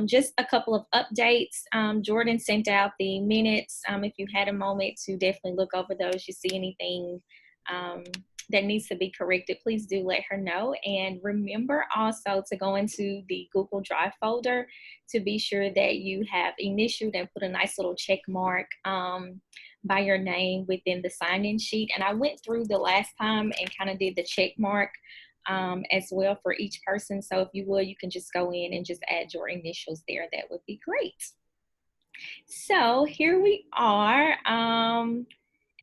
Just a couple of updates. Jordan sent out the minutes. If you had a moment to definitely look over those, you see anything that needs to be corrected, please do let her know. And remember also to go into the Google Drive folder to be sure that you have initialed and put a nice little check mark by your name within the sign-in sheet. And I went through the last time and kind of did the check mark as well for each person. So if you would, you can just go in and just add your initials there. That would be great. So here we are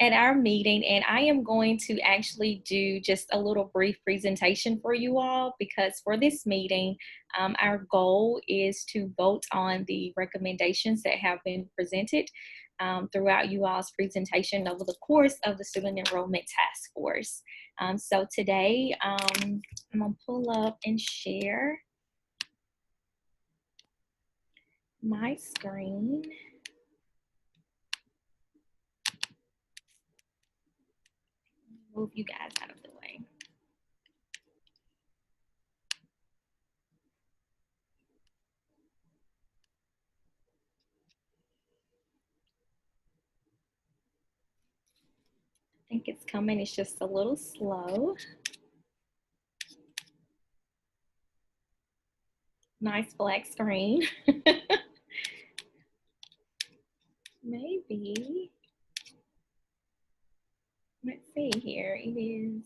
at our meeting, and I am going to actually do just a little brief presentation for you all, because for this meeting, our goal is to vote on the recommendations that have been presented throughout you all's presentation over the course of the Student Enrollment Task Force. So today, I'm gonna pull up and share my screen. Move you guys out of the way. I think it's coming, it's just a little slow. Nice black screen. Maybe. Let's see here. It is.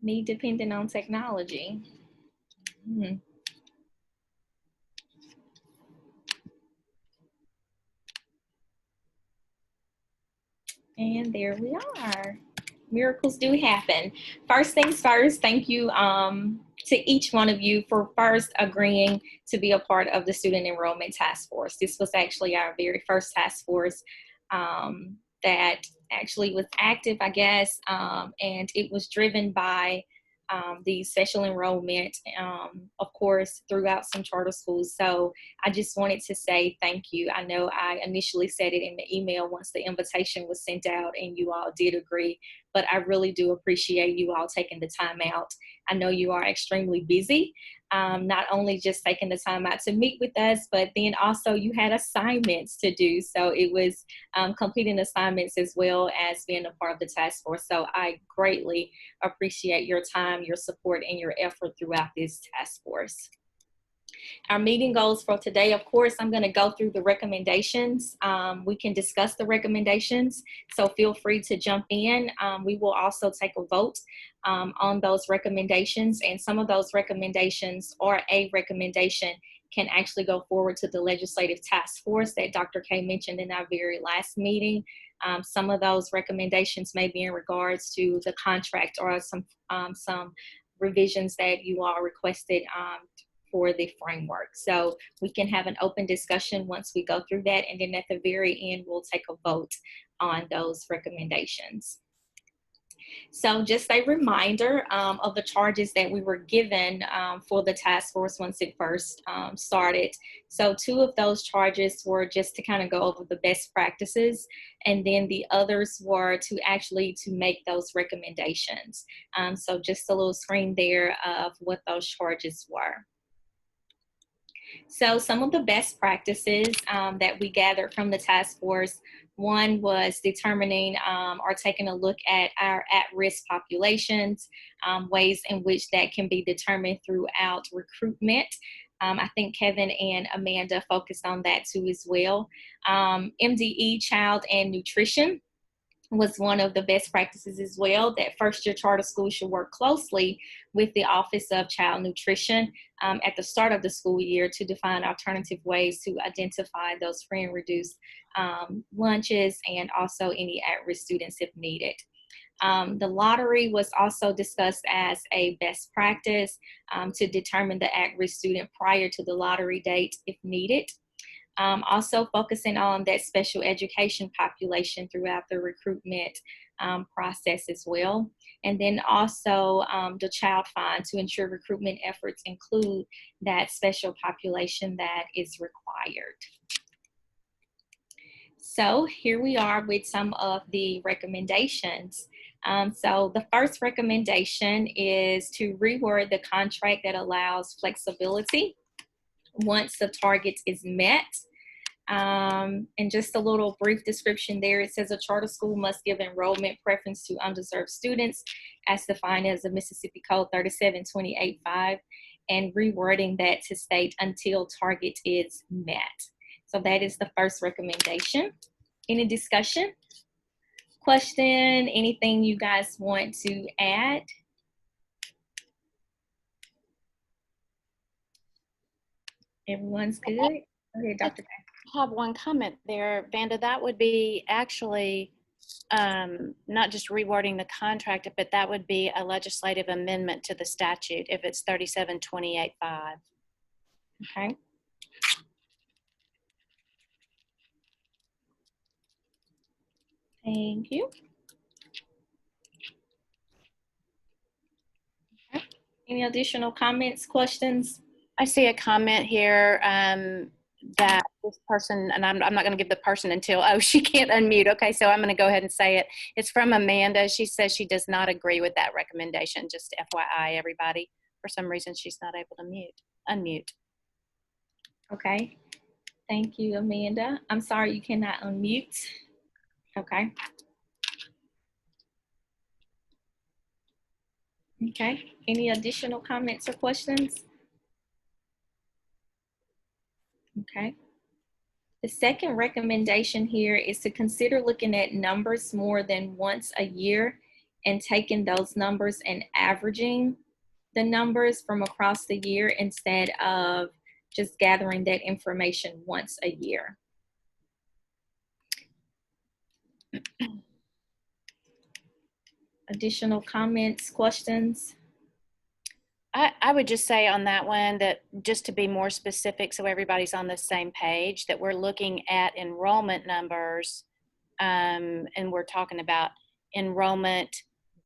Me depending on technology. And there we are. Miracles do happen. First things first, thank you to each one of you for first agreeing to be a part of the Student Enrollment Task Force. This was actually our very first task force that actually was active, I guess, and it was driven by the special enrollment, of course, throughout some charter schools. So I just wanted to say thank you. I know I initially said it in the email once the invitation was sent out and you all did agree, but I really do appreciate you all taking the time out. I know you are extremely busy, not only just taking the time out to meet with us, but then also you had assignments to do. So it was completing assignments as well as being a part of the task force. So I greatly appreciate your time, your support, and your effort throughout this task force. Our meeting goals for today, of course, I'm going to go through the recommendations. We can discuss the recommendations, so feel free to jump in. We will also take a vote on those recommendations, and some of those recommendations or a recommendation can actually go forward to the legislative task force that Dr. K mentioned in our very last meeting. Some of those recommendations may be in regards to the contract or some revisions that you all requested for the framework. So we can have an open discussion once we go through that, and then at the very end, we'll take a vote on those recommendations. So just a reminder of the charges that we were given for the task force once it first started. So 2 of those charges were just to kind of go over the best practices, and then the others were to actually to make those recommendations. So just a little screen there of what those charges were. So some of the best practices that we gathered from the task force, one was determining or taking a look at our at-risk populations, ways in which that can be determined throughout recruitment. I think Kevin and Amanda focused on that too as well. MDE, child and nutrition, was one of the best practices as well, that first-year charter schools should work closely with the Office of Child Nutrition at the start of the school year to define alternative ways to identify those free and reduced lunches and also any at-risk students if needed. The lottery was also discussed as a best practice to determine the at-risk student prior to the lottery date if needed. Also focusing on that special education population throughout the recruitment process as well. And then also the child fund to ensure recruitment efforts include that special population that is required. So here we are with some of the recommendations. So the first recommendation is to reword the contract that allows flexibility once the target is met. And just a little brief description there. It says a charter school must give enrollment preference to undeserved students as defined as the Mississippi Code 37285, and rewording that to state until target is met. So that is the first recommendation. Any discussion? Question? Anything you guys want to add? Everyone's good? Okay, Dr. I have one comment there, Vanda. That would be actually not just rewording the contract, but that would be a legislative amendment to the statute if it's 37285. Okay. Thank you. Okay. Any additional comments, questions? I see a comment here that this person, and I'm not going to give the person until, oh, she can't unmute. Okay, so I'm going to go ahead and say it. It's from Amanda. She says she does not agree with that recommendation. Just FYI, everybody. For some reason, she's not able to unmute. Okay. Thank you, Amanda. I'm sorry you cannot unmute. Okay. Okay. Any additional comments or questions? Okay. The second recommendation here is to consider looking at numbers more than once a year and taking those numbers and averaging the numbers from across the year instead of just gathering that information once a year. Additional comments, questions? I would just say on that one that just to be more specific so everybody's on the same page, that we're looking at enrollment numbers and we're talking about enrollment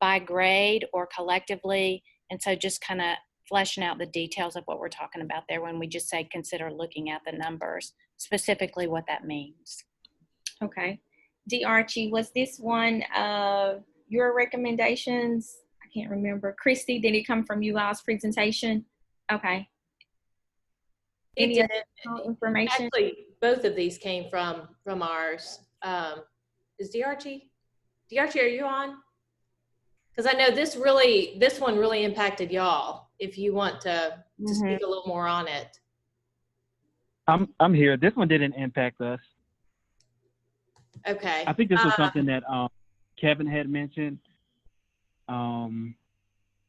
by grade or collectively. And so just kind of fleshing out the details of what we're talking about there when we just say consider looking at the numbers, specifically what that means. Okay. D. Archie, was this one of your recommendations? I can't remember. Christy, did it come from you all's presentation? Okay. Any additional information? Actually, both of these came from ours. Is DRG? DRG, are you on? Because I know this one really impacted y'all. If you want to speak a little more on it. I'm here. This one didn't impact us. Okay. I think this was something that Kevin had mentioned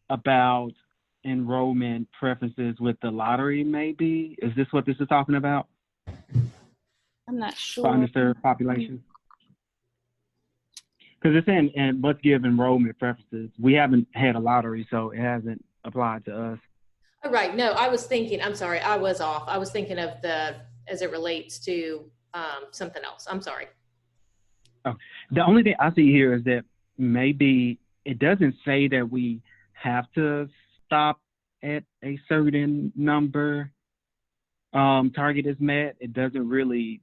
about enrollment preferences with the lottery, maybe. Is this what this is talking about? I'm not sure. For underserved population? Because it's saying, and let's give enrollment preferences. We haven't had a lottery, so it hasn't applied to us. Oh, right. No, I was thinking, I'm sorry, I was off. I was thinking of as it relates to something else. I'm sorry. Oh, the only thing I see here is that maybe it doesn't say that we have to stop at a certain number target is met. It doesn't really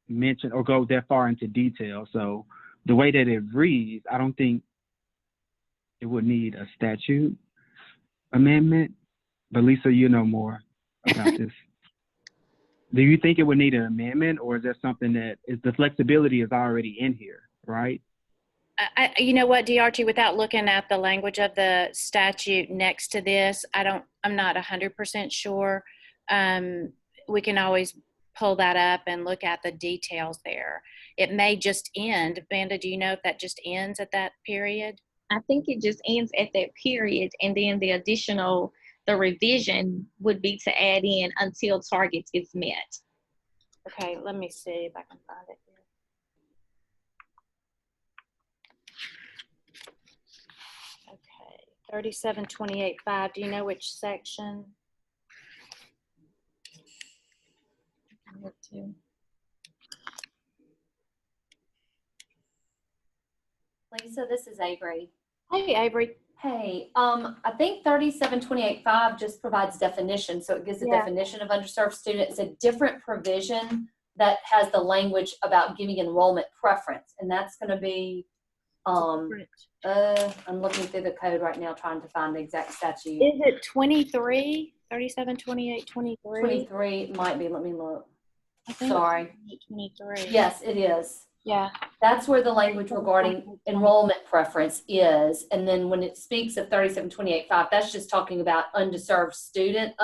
mention or go that far into detail. So the way that it reads, I don't think it would need a statute amendment. But Lisa, you know more about this. Do you think it would need an amendment, or is that something that is the flexibility is already in here, right? You know what, DRT, without looking at the language of the statute next to this, I'm not 100% sure. We can always pull that up and look at the details there. It may just end. Vanda, do you know if that just ends at that period? I think it just ends at that period, and then the revision would be to add in until target is met. Okay, let me see if I can find it here. Okay, 3728.5. Do you know which section? Lisa, this is Avery. Hey, Avery. Hey, I think 3728.5 just provides definition. So it gives a definition of underserved student. It's a different provision that has the language about giving enrollment preference, and that's going to be, I'm looking through the code right now trying to find the exact statute. Is it 23, 37, 28, 23? 23 might be, let me look. I think Sorry. 23. Yes, it is. Yeah. That's where the language regarding enrollment preference is. And then when it speaks of 3728.5, that's just talking about underserved students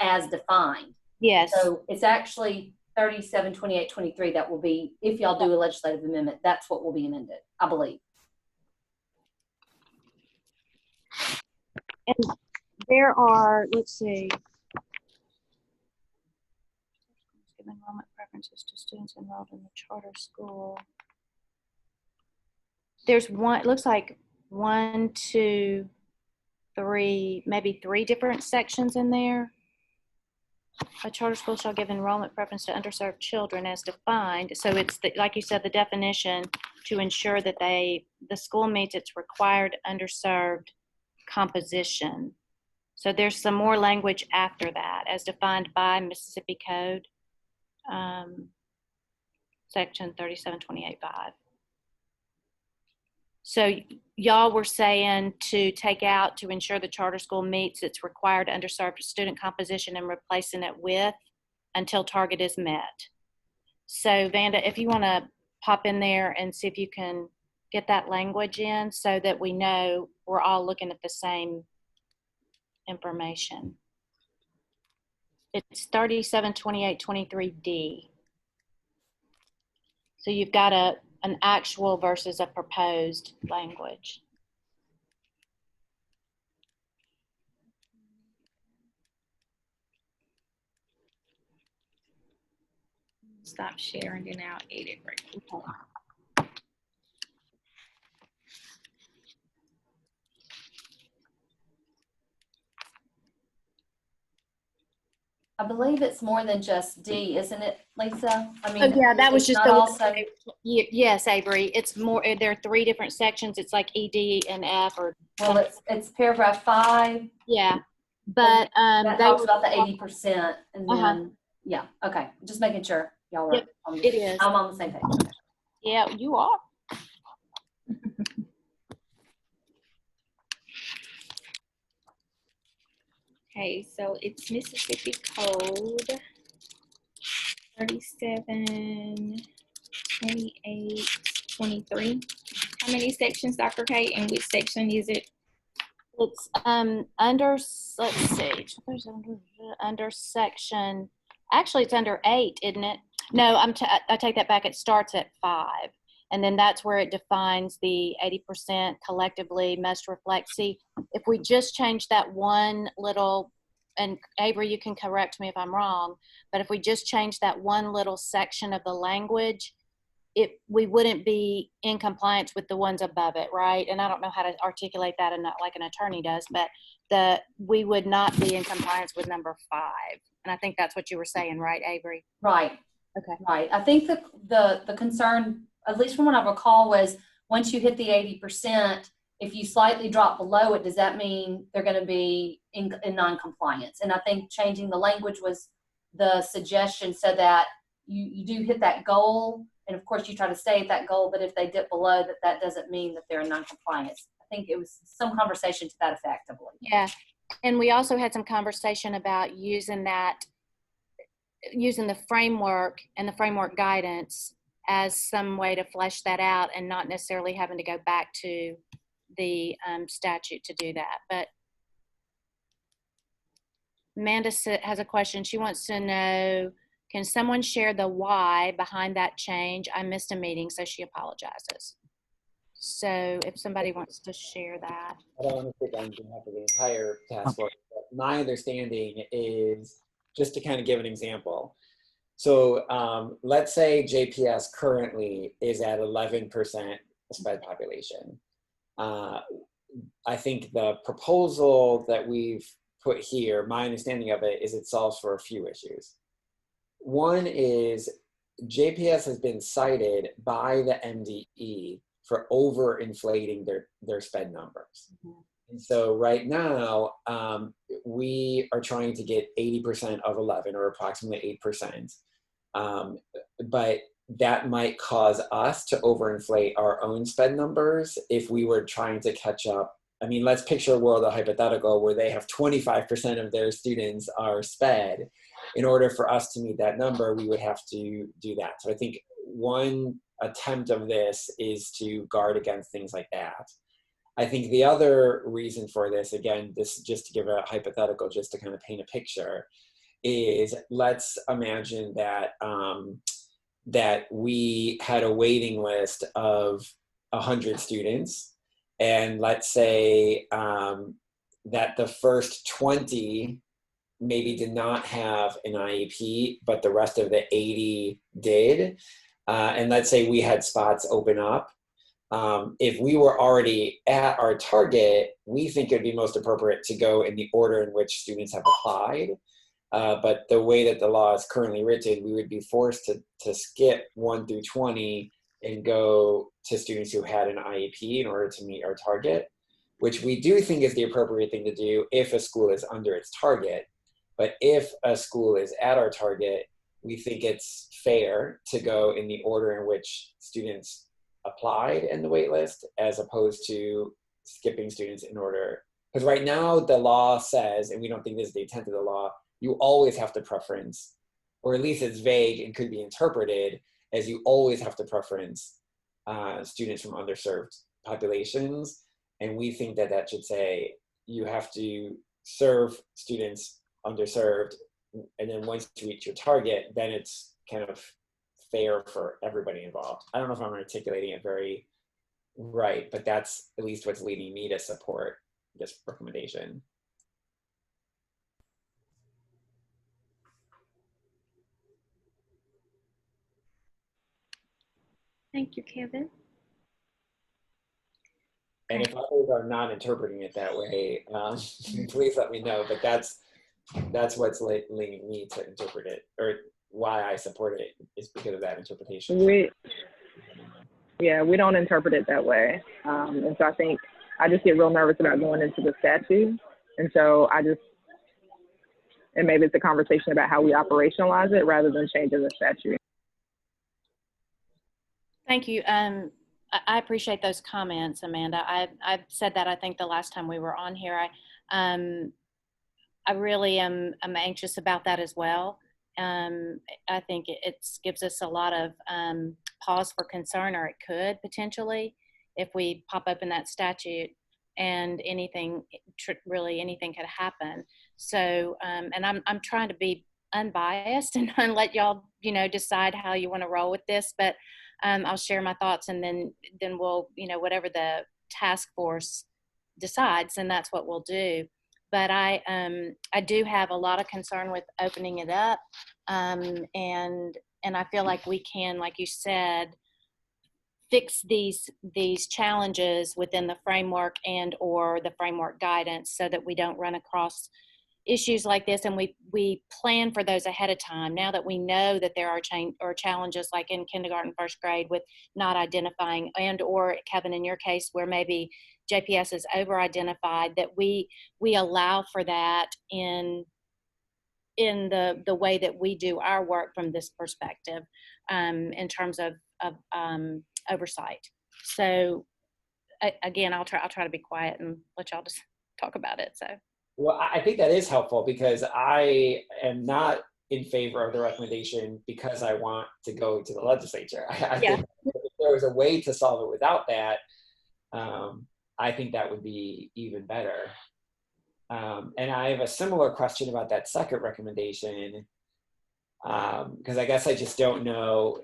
as defined. Yes. So it's actually 3728.23 that will be, if y'all do a legislative amendment, that's what will be amended, I believe. And there are, let's see. Give enrollment preferences to students enrolled in the charter school. There's one, it looks like 1, 2, 3, maybe 3 different sections in there. A charter school shall give enrollment preference to underserved children as defined. So it's the, like you said, the definition to ensure that the school meets its required underserved composition. So there's some more language after that as defined by Mississippi Code, section 3728.5. So y'all were saying to take out to ensure the charter school meets its required underserved student composition and replacing it with until target is met. So Vanda, if you want to pop in there and see if you can get that language in so that we know we're all looking at the same information. It's 3728.23D. So you've got an actual versus a proposed language. Stop sharing and I'll edit right quick. I believe it's more than just D, isn't it, Lisa? I mean, Oh yeah, that was it's just not the also. yes, Avery. It's more. There are 3 different sections. It's like E, D, and F, or Well, it's paragraph 5. yeah. But that talks about the 80%, and then yeah, okay. Just making sure y'all were. Yep, it is. I'm on the same page. Yeah, you are. Okay, so it's Mississippi Code 3728.23. How many sections, Dr. K, and which section is it? It's under, let's see, under section, actually it's under 8, isn't it? No, I take that back. It starts at 5. And then that's where it defines the 80% collectively must reflect. See, if we just change that one little, and Avery, you can correct me if I'm wrong, but if we just change that one little section of the language, we wouldn't be in compliance with the ones above it, right? And I don't know how to articulate that, and not like an attorney does, but we would not be in compliance with number 5. And I think that's what you were saying, right, Avery? Right. Okay. Right. I think the concern, at least from what I recall, was once you hit the 80%, if you slightly drop below it, does that mean they're going to be in non-compliance? And I think changing the language was the suggestion so that you do hit that goal. And of course you try to stay at that goal, but if they dip below that doesn't mean that they're in non-compliance. I think it was some conversation to that effect, I believe. Yeah. And we also had some conversation about using the framework and the framework guidance as some way to flesh that out and not necessarily having to go back to the statute to do that. But Amanda has a question. She wants to know, can someone share the why behind that change? I missed a meeting, so she apologizes. So if somebody wants to share that. I don't want to sit on behalf of the entire task force, but my understanding is, just to kind of give an example. So let's say JPS currently is at 11% SPED population. I think the proposal that we've put here, my understanding of it is it solves for a few issues. One is JPS has been cited by the MDE for overinflating their SPED numbers. Mm-hmm. And so right now, we are trying to get 80% of 11, or approximately 8%. But that might cause us to overinflate our own sped numbers if we were trying to catch up. I mean, let's picture a world, a hypothetical, where they have 25% of their students are sped. In order for us to meet that number, we would have to do that. So I think one attempt of this is to guard against things like that. I think the other reason for this, again, this just to give a hypothetical, just to kind of paint a picture, is let's imagine that that we had a waiting list of 100 students, and let's say that the first 20 maybe did not have an IEP, but the rest of the 80 did. And let's say we had spots open up. If we were already at our target, we think it would be most appropriate to go in the order in which students have applied. But the way that the law is currently written, we would be forced to skip 1 through 20 and go to students who had an IEP in order to meet our target, which we do think is the appropriate thing to do if a school is under its target. But if a school is at our target, we think it's fair to go in the order in which students applied in the wait list, as opposed to skipping students in order. Because right now the law says, and we don't think this is the intent of the law, you always have to preference, or at least it's vague and could be interpreted as you always have to preference students from underserved populations. And we think that that should say you have to serve students underserved, and then once you reach your target, then it's kind of fair for everybody involved. I don't know if I'm articulating it very right, but that's at least what's leading me to support this recommendation. Thank you, Kevin. And if others are not interpreting it that way, please let me know. But that's what's leading me to interpret it, or why I support it is because of that interpretation. We don't interpret it that way. And so I just get real nervous about going into the statute. And so and maybe it's a conversation about how we operationalize it rather than changing the statute. Thank you. I appreciate those comments, Amanda. I said that, I think, the last time we were on here. I really am anxious about that as well. I think it gives us a lot of pause for concern, or it could potentially, if we pop open that statute and anything could happen. So, and I'm trying to be unbiased and let y'all, decide how you want to roll with this, but I'll share my thoughts, and then we'll, whatever the task force decides, and that's what we'll do. But I do have a lot of concern with opening it up, and I feel like we can, like you said, fix these challenges within the framework and or the framework guidance, so that we don't run across issues like this, and we plan for those ahead of time. Now that we know that there are challenges, like in kindergarten, first grade, with not identifying, and or Kevin, in your case, where maybe JPS is over-identified, that we allow for that in the way that we do our work from this perspective, in terms of oversight. So again, I'll try to be quiet and let y'all just talk about it. So. Well, I think that is helpful, because I am not in favor of the recommendation because I want to go to the legislature. I think if there was a way to solve it without that, I think that would be even better. And I have a similar question about that second recommendation, because I guess I just don't know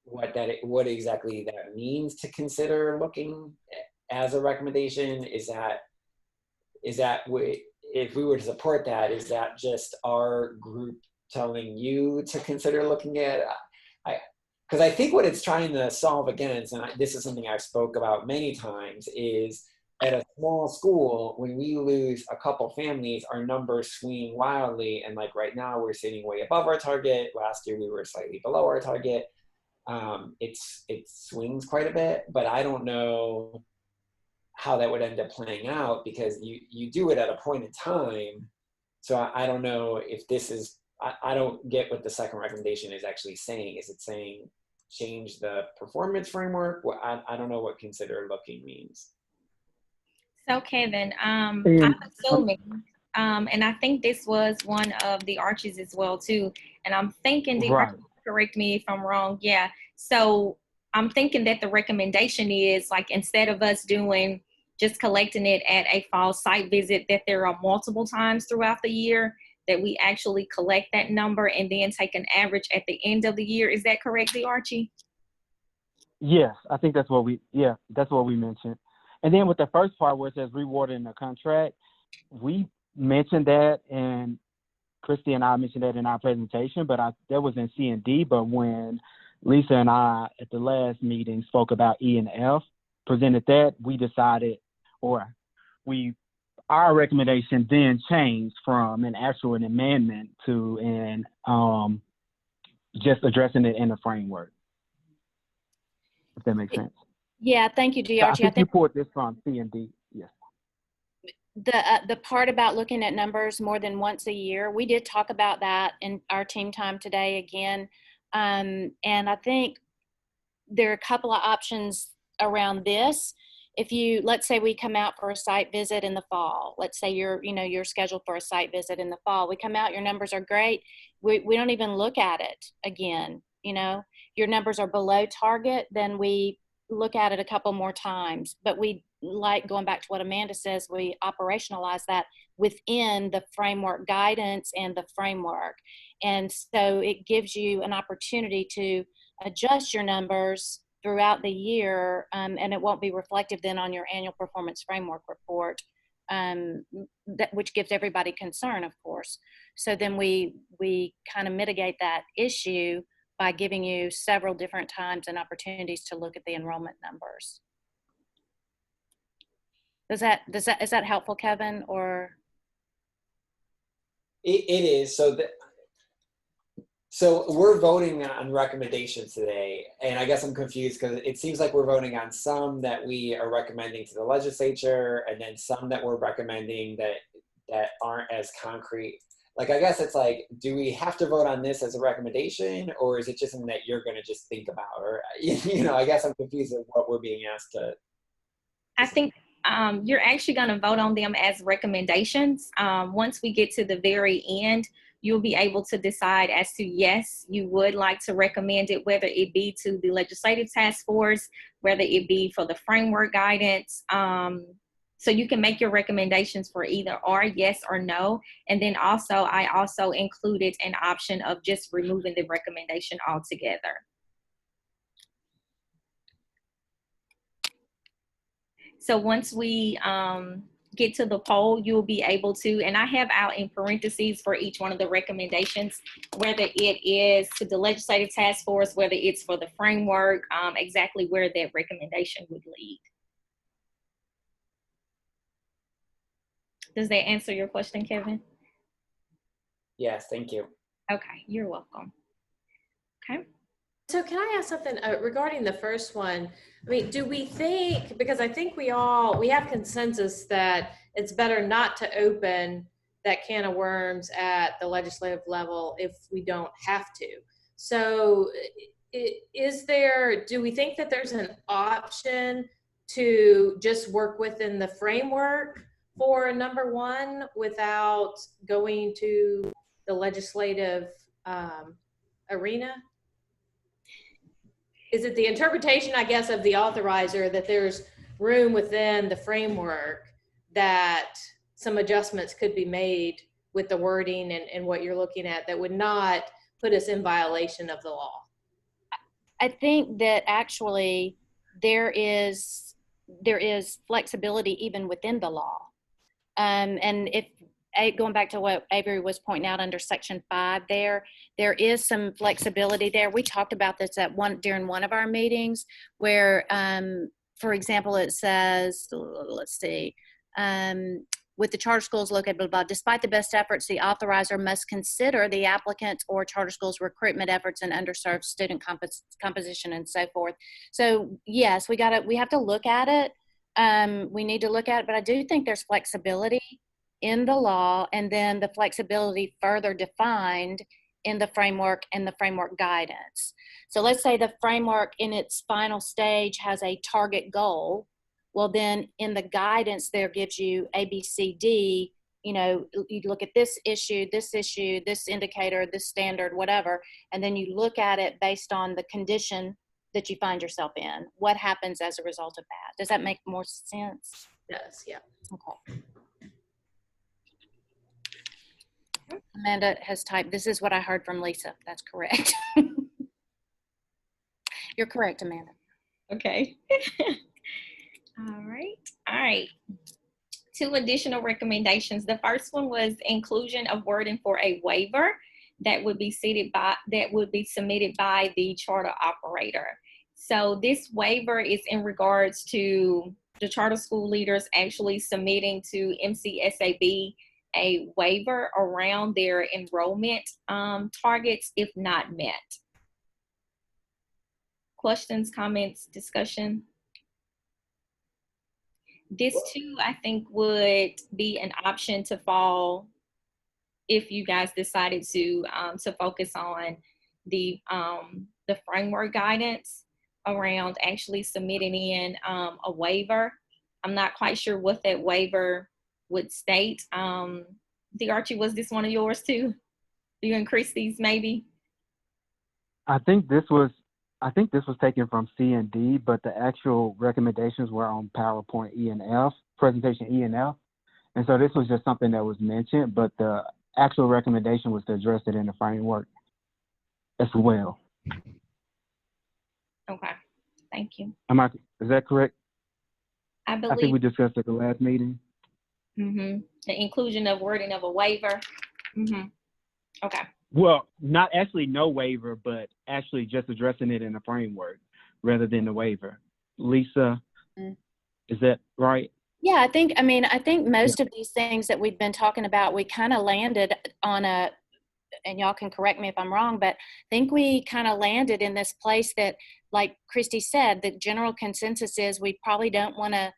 what exactly that means to consider looking as a recommendation. Is that if we were to support that, is that just our group telling you to consider looking at it? Because I think what it's trying to solve against, and this is something I've spoke about many times, is at a small school, when we lose a couple families, our numbers swing wildly. And like right now, we're sitting way above our target. Last year, we were slightly below our target. It swings quite a bit, but I don't know how that would end up playing out, because you do it at a point in time. So I don't know if this is I don't get what the second recommendation is actually saying. Is it saying change the performance framework? I don't know what consider looking means. So Kevin, I'm And assuming, and I think this was one of the arches as well too. And I'm thinking, the right. correct me if I'm wrong. Yeah. So I'm thinking that the recommendation is like, instead of us doing just collecting it at a fall site visit, that there are multiple times throughout the year that we actually collect that number and then take an average at the end of the year. Is that correct, Archie? Yes, I think that's what we mentioned. And then with the first part where it says rewarding the contract, we mentioned that, and Christy and I mentioned that in our presentation, but that was in C and D. But when Lisa and I at the last meeting spoke about E and F, presented that, we decided, our recommendation then changed from an amendment to just addressing it in the framework. If that makes sense. Yeah, thank you, So I D'Archie. think you pulled this from C and D. Yes. The part about looking at numbers more than once a year, we did talk about that in our team time today again. And I think there are a couple of options around this. If let's say we come out for a site visit in the fall, let's say you're scheduled for a site visit in the fall, we come out, your numbers are great. We don't even look at it again. Your numbers are below target, then we look at it a couple more times. But we, like going back to what Amanda says, we operationalize that within the framework guidance and the framework. And so it gives you an opportunity to adjust your numbers throughout the year, and it won't be reflective then on your annual performance framework report, which gives everybody concern, of course. So then we kind of mitigate that issue by giving you several different times and opportunities to look at the enrollment numbers. Is that helpful, Kevin? Or it is. So we're voting on recommendations today, and I guess I'm confused because it seems like we're voting on some that we are recommending to the legislature, and then some that we're recommending that aren't as concrete. Like, I guess it's like, do we have to vote on this as a recommendation, or is it just something that you're going to just think about? Or, I guess I'm confused with what we're being asked to. I think you're actually going to vote on them as recommendations. Once we get to the very end, you'll be able to decide as to, yes, you would like to recommend it, whether it be to the legislative task force, whether it be for the framework guidance. So you can make your recommendations for either or, yes or no. And then I also included an option of just removing the recommendation altogether. So once we get to the poll, you'll be able to, and I have out in parentheses for each one of the recommendations, whether it is to the legislative task force, whether it's for the framework, exactly where that recommendation would lead. Does that answer your question, Kevin? Yes, thank you. Okay, you're welcome. Okay. So can I ask something regarding the first one? I mean, do we think, because I think we have consensus that it's better not to open that can of worms at the legislative level if we don't have to. So do we think that there's an option to just work within the framework for number one without going to the legislative arena? Is it the interpretation, I guess, of the authorizer that there's room within the framework that some adjustments could be made with the wording and what you're looking at that would not put us in violation of the law? I think that actually there is flexibility even within the law. And if going back to what Avery was pointing out under Section 5 there is some flexibility there. We talked about this during one of our meetings where, for example, it says, let's see, with the charter schools located, blah, blah, blah, despite the best efforts, the authorizer must consider the applicant's or charter schools recruitment efforts and underserved student composition and so forth. So yes, we have to look at it. We need to look at it, but I do think there's flexibility in the law, and then the flexibility further defined in the framework and the framework guidance. So let's say the framework in its final stage has a target goal. Well, then in the guidance there gives you A, B, C, D. You know, you look at this issue, this indicator, this standard, whatever, and then you look at it based on the condition that you find yourself in. What happens as a result of that? Does that make more sense? Yes, yeah. Okay. Amanda has typed, this is what I heard from Lisa. That's correct. You're correct, Amanda. Okay. All right. 2 additional recommendations. The first one was inclusion of wording for a waiver that would be submitted by the charter operator. So this waiver is in regards to the charter school leaders actually submitting to MCSAB a waiver around their enrollment targets if not met. Questions, comments, discussion? This too, I think, would be an option to fall if you guys decided to focus on the framework guidance around actually submitting in a waiver. I'm not quite sure what that waiver would state. Archie, was this one of yours too? Do you increase these maybe? I think this was taken from C and D, but the actual recommendations were on PowerPoint E and F, presentation E and F. And so this was just something that was mentioned, but the actual recommendation was to address it in the framework as well. Okay, thank you. Is that correct? I believe. I think we discussed at the last meeting. The inclusion of wording of a waiver. Okay. Well, not actually no waiver, but actually just addressing it in the framework rather than the waiver. Lisa, is that right? Yeah, I think most of these things that we've been talking about, we kind of landed on and y'all can correct me if I'm wrong, but I think we kind of landed in this place that, like Christy said, the general consensus is we probably don't want to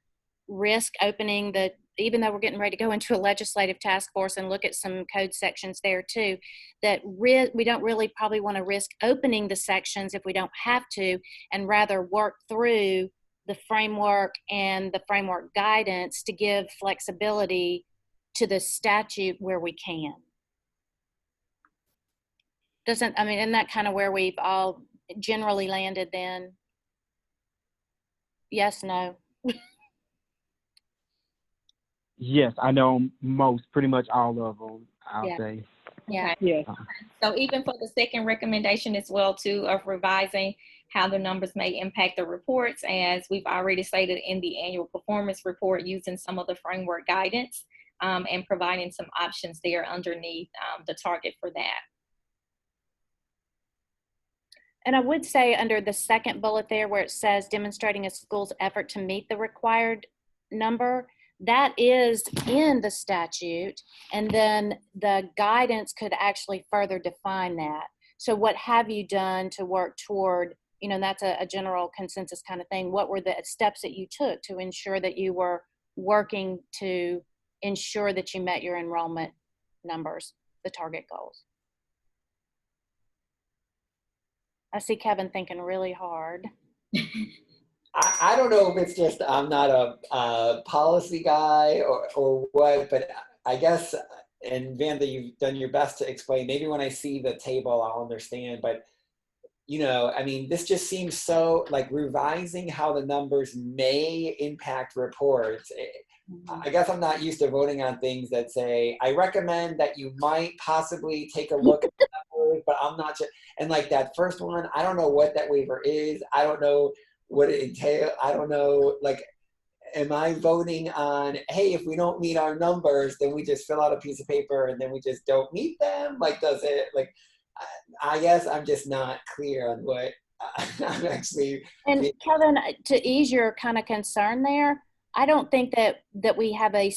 risk opening even though we're getting ready to go into a legislative task force and look at some code sections there too, that we don't really probably want to risk opening the sections if we don't have to, and rather work through the framework and the framework guidance to give flexibility to the statute where we can. Isn't that kind of where we've all generally landed then? Yes, no? Yes, I know pretty much all of them, I'll say. Yeah. Yes. So even for the second recommendation as well too, of revising how the numbers may impact the reports, as we've already stated in the annual performance report, using some of the framework guidance and providing some options there underneath the target for that. And I would say under the second bullet there where it says demonstrating a school's effort to meet the required number, that is in the statute, and then the guidance could actually further define that. So what have you done to work toward, that's a general consensus kind of thing. What were the steps that you took to ensure that you were working to ensure that you met your enrollment numbers, the target goals? I see Kevin thinking really hard. I don't know if it's just I'm not a policy guy or what, but I guess, and Vanda, you've done your best to explain. Maybe when I see the table, I'll understand. But, this just seems so like revising how the numbers may impact reports. I guess I'm not used to voting on things that say, I recommend that you might possibly take a look at the numbers, but I'm not sure. And like that first one, I don't know what that waiver is. I don't know what it entails. I don't know, am I voting on, hey, if we don't meet our numbers, then we just fill out a piece of paper and then we just don't meet them? I guess I'm just not clear on what I'm actually. And Kevin, to ease your kind of concern there, I don't think that we have a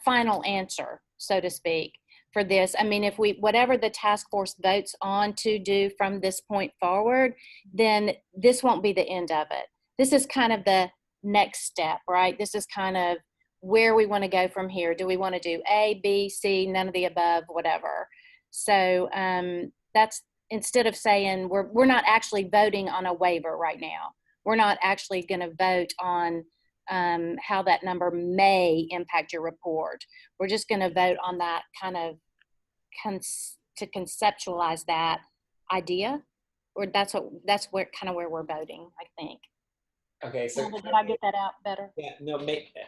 final answer, so to speak, for this. If whatever the task force votes on to do from this point forward, then this won't be the end of it. This is kind of the next step, right? This is kind of where we want to go from here. Do we want to do A, B, C, none of the above, whatever? So that's, instead of saying we're not actually voting on a waiver right now. We're not actually going to vote on how that number may impact your report. We're just going to vote on that kind of to conceptualize that idea, or that's where kind of where we're voting, I think. Okay, so Did I get that out better? yeah, no,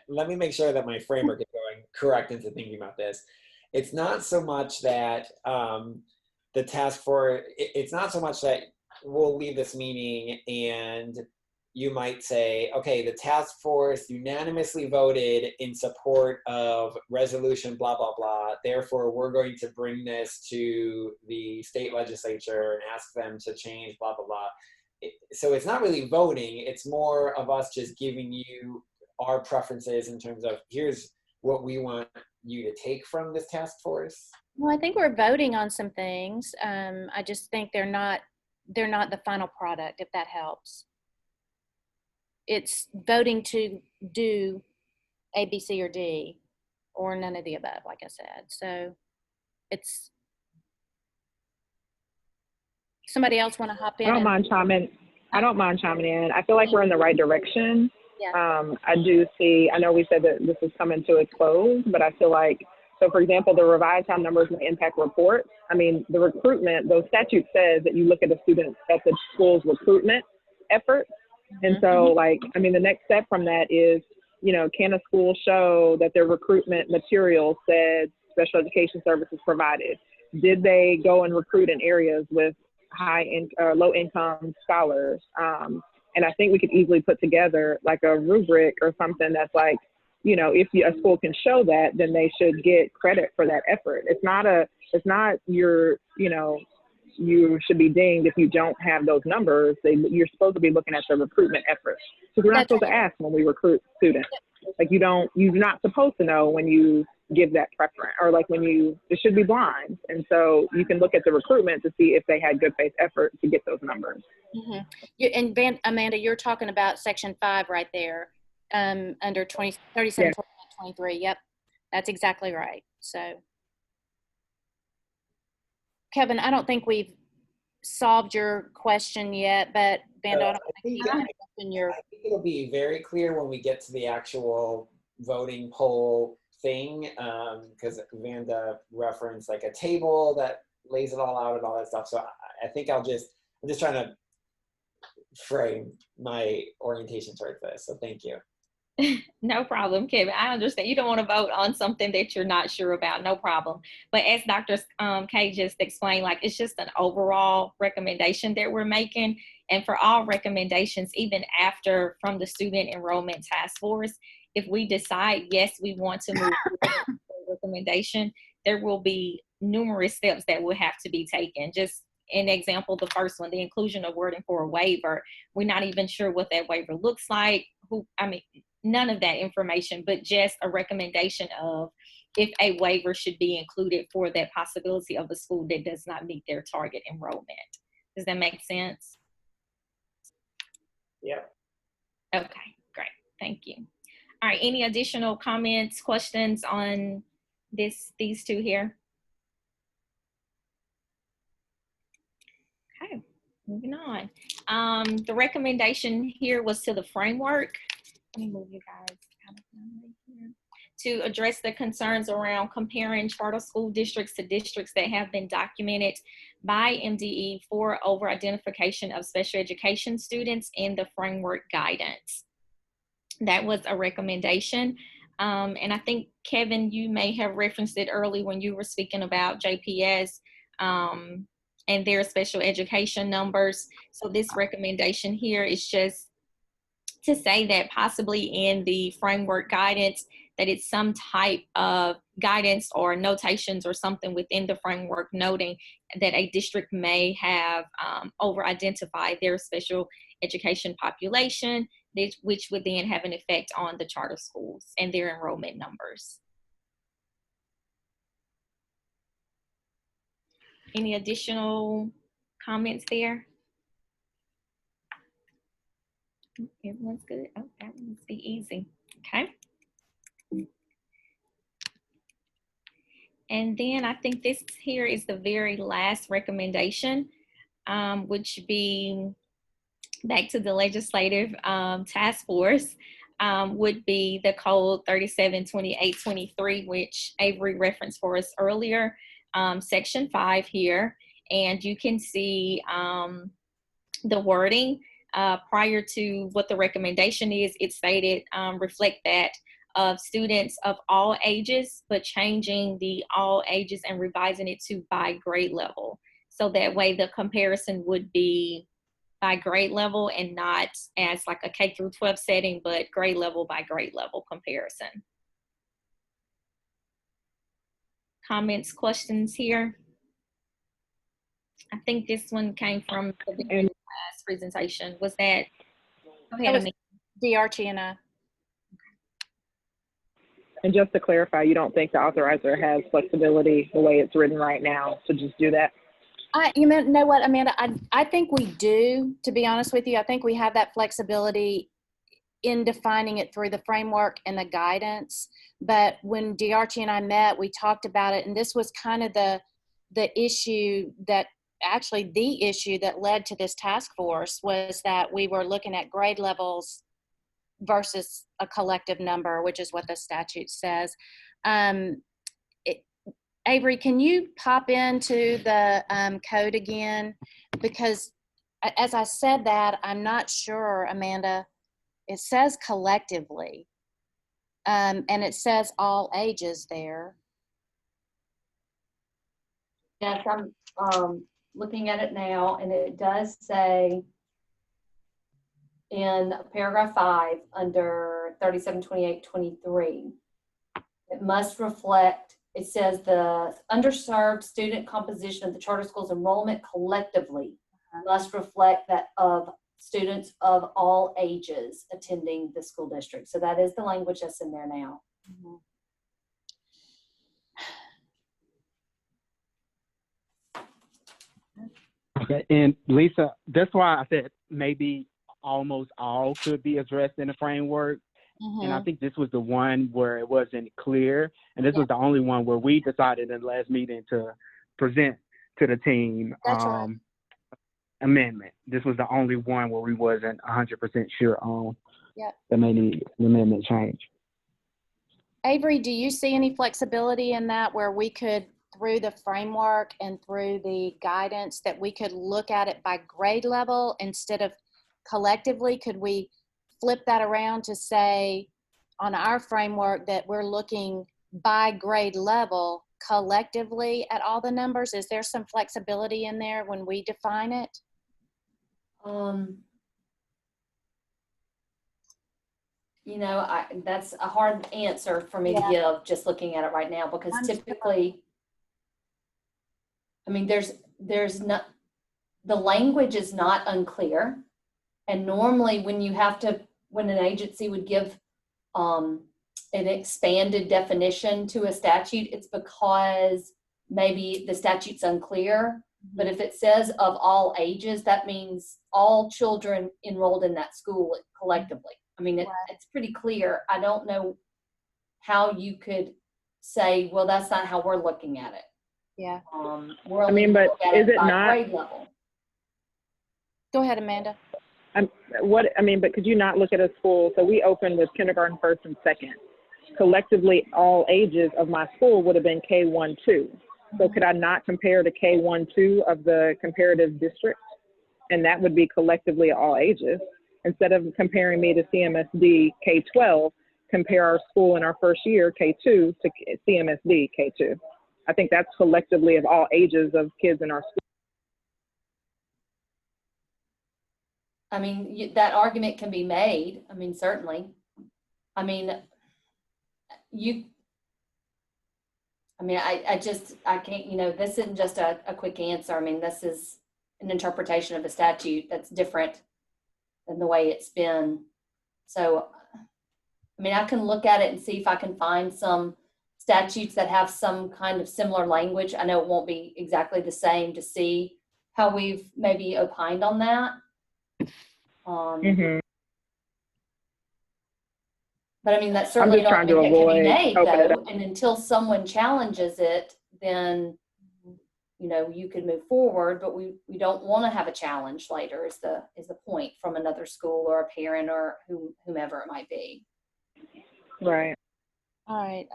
let me make sure that my framework is going correct into thinking about this. It's not so much that the task force, it's not so much that we'll leave this meeting and you might say, okay, the task force unanimously voted in support of resolution blah, blah, blah. Therefore, we're going to bring this to the state legislature and ask them to change blah, blah, blah. So it's not really voting. It's more of us just giving you our preferences in terms of here's what we want you to take from this task force. Well, I think we're voting on some things. I just think they're not the final product, if that helps. It's voting to do A, B, C, or D, or none of the above, like I said. So it's, somebody else want to hop in? I don't mind chiming in. I feel like we're in the right direction. Yeah. I do see, I know we said that this is coming to a close, but I feel like, so for example, the revised time numbers may impact reports. I mean, the recruitment, those statute says that you look at the students, at the school's recruitment efforts. And so like, I mean, the next step from that is, you know, can a school show that their recruitment material said special education services provided? Did they go and recruit in areas with low income scholars? And I think we could easily put together like a rubric or something that's like, you know, if a school can show that, then they should get credit for that effort. It's not your, you know, you should be dinged if you don't have those numbers. You're supposed to be looking at the recruitment efforts. So we're not supposed to ask when we recruit students. Like you're not supposed to know when you give that preference, or like it should be blind. And so you can look at the recruitment to see if they had good faith effort to get those numbers. Mm-hmm. And Amanda, you're talking about section 5 right there, under 37, yeah. 23. Yep, that's exactly right. So Kevin, I don't think we've solved your question yet, but Vanda, I think it'll be very clear when we get to the actual voting poll thing, because Vanda referenced like a table that lays it all out and all that stuff. So I think I'm just trying to frame my orientation towards this. So thank you. No problem, Kevin. I understand. You don't want to vote on something that you're not sure about. No problem. But as Dr. Kay just explained, like it's just an overall recommendation that we're making. And for all recommendations, even after from the Student Enrollment Task Force, if we decide, yes, we want to move forward with the recommendation, there will be numerous steps that will have to be taken. Just an example, the first one, the inclusion of wording for a waiver. We're not even sure what that waiver looks like. None of that information, but just a recommendation of if a waiver should be included for that possibility of a school that does not meet their target enrollment. Does that make sense? Yeah. Okay, great. Thank you. All right, any additional comments, questions on these two here? Okay, moving on. The recommendation here was to the framework. Let me move you guys out of here. To address the concerns around comparing charter school districts to districts that have been documented by MDE for over-identification of special education students in the framework guidance. That was a recommendation. And I think, Kevin, you may have referenced it early when you were speaking about JPS and their special education numbers. So this recommendation here is just to say that possibly in the framework guidance that it's some type of guidance or notations or something within the framework noting that a district may have over-identified their special education population, which would then have an effect on the charter schools and their enrollment numbers. Any additional comments there? Everyone's good. Oh, that one must be easy. Okay. And then I think this here is the very last recommendation, which be back to the legislative task force, would be the code 372823, which Avery referenced for us earlier, section 5 here. And you can see the wording prior to what the recommendation is. It stated reflect that of students of all ages, but changing the all ages and revising it to by grade level. So that way the comparison would be by grade level and not as like a K through 12 setting, but grade level by grade level comparison. Comments, questions here? I think this one came from the last presentation. Was that? Go ahead, That was DRT and I. And just to clarify, you don't think the authorizer has flexibility the way it's written right now to just do that? You know what, Amanda? I think we do, to be honest with you. I think we have that flexibility in defining it through the framework and the guidance. But when DRT and I met, we talked about it, and this was kind of the issue that actually the issue that led to this task force was that we were looking at grade levels versus a collective number, which is what the statute says. Avery, can you pop into the code again? Because as I said that, I'm not sure, Amanda, it says collectively, and it says all ages there. Yes, I'm looking at it now, and it does say in paragraph 5 under 372823, it must reflect, it says the underserved student composition of the charter schools enrollment collectively must reflect that of students of all ages attending the school district. So that is the language that's in there now. Mm-hmm. Okay, and Lisa, that's why I said maybe almost all could be addressed in the framework. Mm-hmm. And I think this was the one where it wasn't clear. And this was the only one where we decided in the last meeting to present to the team amendment. This was the only one where we wasn't 100% sure on the amendment change. Avery, do you see any flexibility in that where we could, through the framework and through the guidance, that we could look at it by grade level instead of collectively? Could we flip that around to say on our framework that we're looking by grade level collectively at all the numbers? Is there some flexibility in there when we define it? You know, that's a hard answer for me to give just looking at it right now, because typically, I mean, there's not, the language is not unclear. And normally when you have to, when an agency would give an expanded definition to a statute, it's because maybe the statute's unclear. But if it says of all ages, that means all children enrolled in that school collectively. I mean, it's pretty clear. I don't know how you could say, well, that's not how we're looking at it. Yeah. We're only but is it by not grade level. Go ahead, Amanda. But could you not look at a school? So we opened with kindergarten, first, and second. Collectively, all ages of my school would have been K1-2. So could I not compare to K1-2 of the comparative district? And that would be collectively all ages. Instead of comparing me to CMSD K-12, compare our school in our first year, K-2, to CMSD K-2. I think that's collectively of all ages of kids in our school. I mean, that argument can be made. I mean, certainly. I mean, I can't, you know, this isn't just a quick answer. I mean, this is an interpretation of a statute that's different than the way it's been. So, I mean, I can look at it and see if I can find some statutes that have some kind of similar language. I know it won't be exactly the same, to see how we've maybe opined on that. But I mean, that's certainly just an trying to argument that can be avoid made, opening it though. up. And until someone challenges it, then, you know, you could move forward, but we don't want to have a challenge later is the point from another school or a parent or whomever it might be. Right. All right,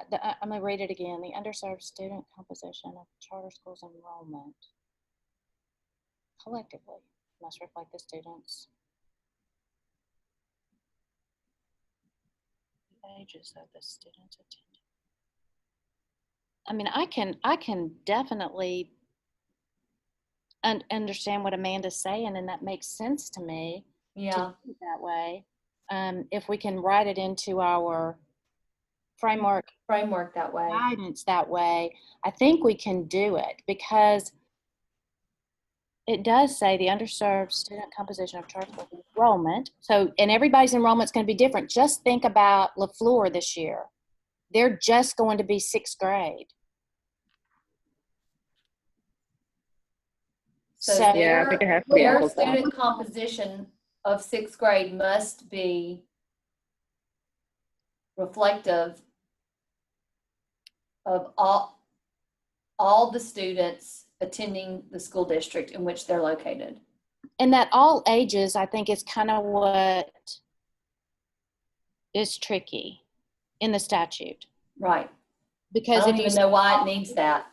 I'm gonna read it again. The underserved student composition of charter schools enrollment collectively must reflect the students' ages of the students attending. I mean, I can definitely understand what Amanda's saying, and that makes sense to me. Yeah. To do it that way. If we can write it into our framework That way. guidance that way, I think we can do it, because it does say the underserved student composition of charter school enrollment. So, and everybody's enrollment is going to be different. Just think about LaFleur this year. They're just going to be 6th grade. So Yeah, I think it has to be their apples to apples. student composition of 6th grade must be reflective of all the students attending the school district in which they're located. And that all ages, I think, is kind of what is tricky in the statute. Right. Because I don't if you even know why it needs that.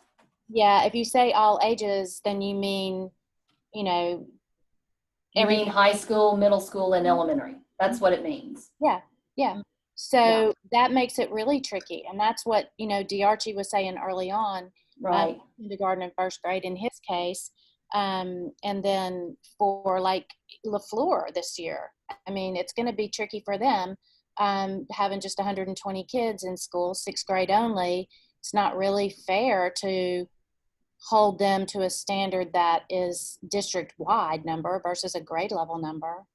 Yeah, if you say all ages, then you mean, you know, You mean high school, middle school, and elementary. That's what it means. Yeah. So that makes it really tricky. And that's what, you know, DeArchie was saying early on, Right. kindergarten and 1st grade in his case. And then for like LaFleur this year, I mean, it's going to be tricky for them, having just 120 kids in school, 6th grade only. It's not really fair to hold them to a standard that is district-wide number versus a grade level number.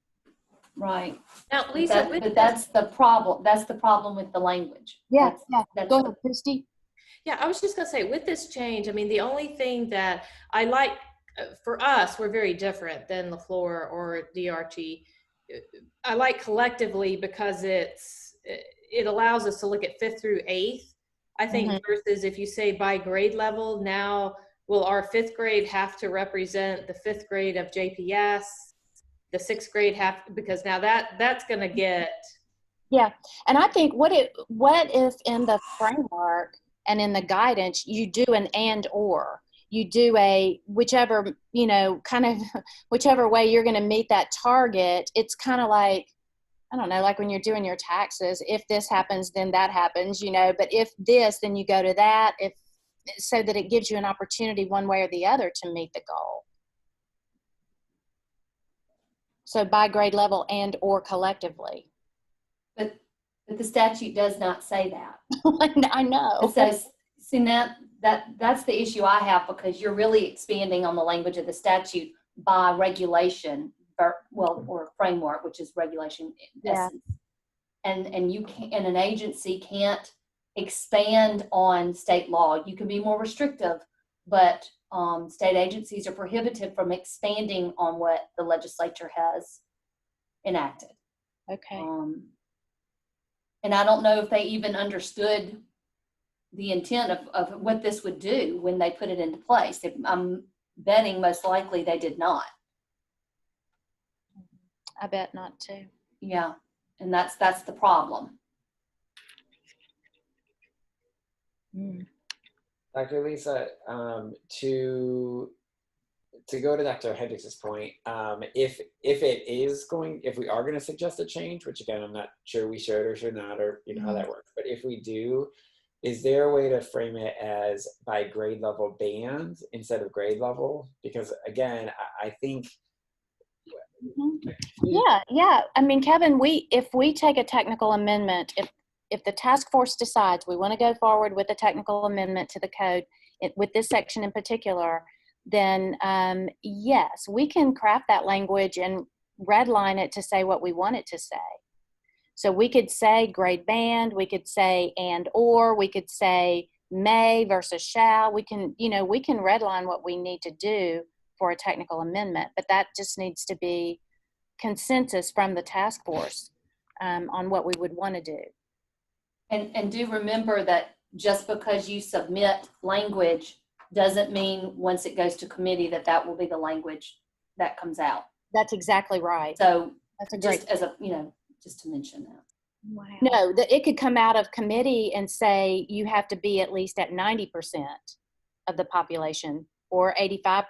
Right. Now, Lisa, But that's the problem. That's the problem with the language. Yeah. That's Go ahead, Christy. yeah, I was just gonna say, with this change, I mean, the only thing that I like, for us, we're very different than LaFleur or DeArchie. I like collectively because it allows us to look at 5th through 8th. I think versus if you say by grade level, now will our 5th grade have to represent the 5th grade of JPS? The 6th grade have, because now that's going to get. Yeah, and I think what if in the framework and in the guidance you do an and or, you do a whichever, you know, kind of whichever way you're going to meet that target. It's kind of like, I don't know, like when you're doing your taxes, if this happens, then that happens, you know, but if this, then you go to that, if so that it gives you an opportunity one way or the other to meet the goal. So by grade level and or collectively. But the statute does not say that. I know. It says, see, that's the issue I have, because you're really expanding on the language of the statute by regulation, or framework, which is regulation in essence. And you can, and an agency can't expand on state law. You can be more restrictive, but state agencies are prohibited from expanding on what the legislature has enacted. Okay. And I don't know if they even understood the intent of what this would do when they put it into place. I'm betting most likely they did not. I bet not too. Yeah, and that's the problem. Dr. Lisa, to go to Dr. Hendricks' point, if we are going to suggest a change, which again, I'm not sure we should or should not, or you know how that works, but if we do, is there a way to frame it as by grade level band instead of grade level? Because again, I think. Yeah. I mean, Kevin, if we take a technical amendment, if the task force decides we want to go forward with a technical amendment to the code with this section in particular, then yes, we can craft that language and redline it to say what we want it to say. So we could say grade band, we could say and or, we could say may versus shall. We can redline what we need to do for a technical amendment, but that just needs to be consensus from the task force on what we would want to do. And do remember that just because you submit language doesn't mean once it goes to committee that that will be the language that comes out. That's exactly right. So That's a great. just as a, just to mention that. Wow. No, it could come out of committee and say you have to be at least at 90% of the population or 85%.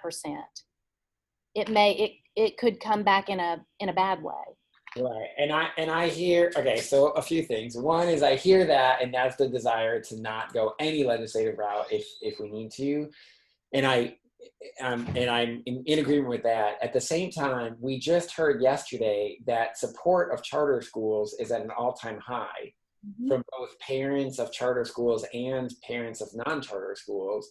It could come back in a bad way. Right. And I hear, okay, so a few things. One is I hear that, and that's the desire to not go any legislative route if we need to. And I'm in agreement with that. At the same time, we just heard yesterday that support of charter schools is at an all-time high from both parents of charter schools and parents of non-charter schools.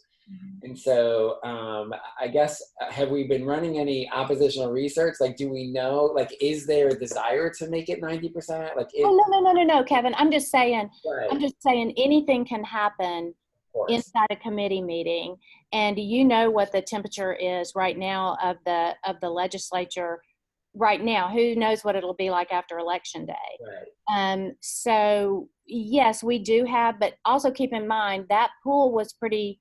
And so I guess, have we been running any oppositional research? Like, do we know, like, is there a desire to make it 90%? Like, No, Kevin. I'm just saying, right. anything can happen inside a committee meeting. And you know what the temperature is right now of the legislature right now. Who knows what it'll be like after election day. Right. So yes, we do have, but also keep in mind that pool was pretty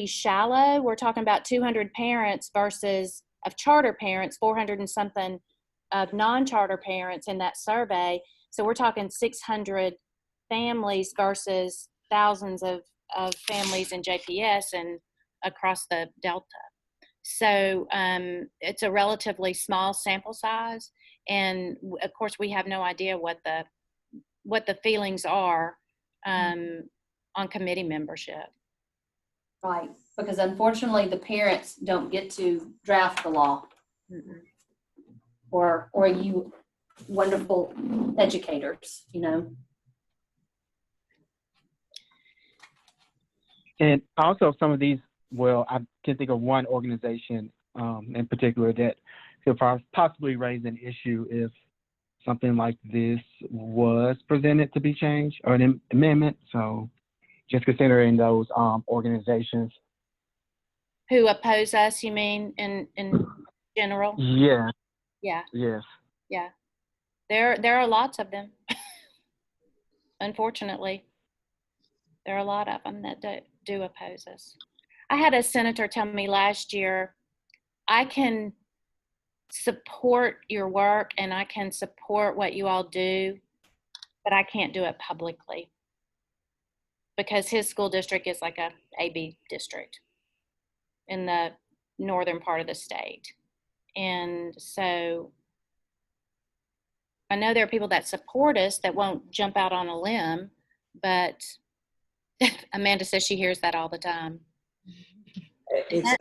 shallow. We're talking about 200 parents versus of charter parents, 400 and something of non-charter parents in that survey. So we're talking 600 families versus thousands of families in JPS and across the Delta. So it's a relatively small sample size. And of course, we have no idea what the feelings are on committee membership. Right, because unfortunately the parents don't get to draft the law. Or you wonderful educators, And also some of these, well, I can think of one organization in particular that could possibly raise an issue if something like this was presented to be changed or an amendment. So just considering those organizations. Who oppose us, you mean, in general? Yeah. Yeah. Yes. Yeah. There are lots of them. Unfortunately, there are a lot of them that do oppose us. I had a senator tell me last year, I can support your work and I can support what you all do, but I can't do it publicly because his school district is like a AB district in the northern part of the state. And so I know there are people that support us that won't jump out on a limb, but Amanda says she hears that all the time. That's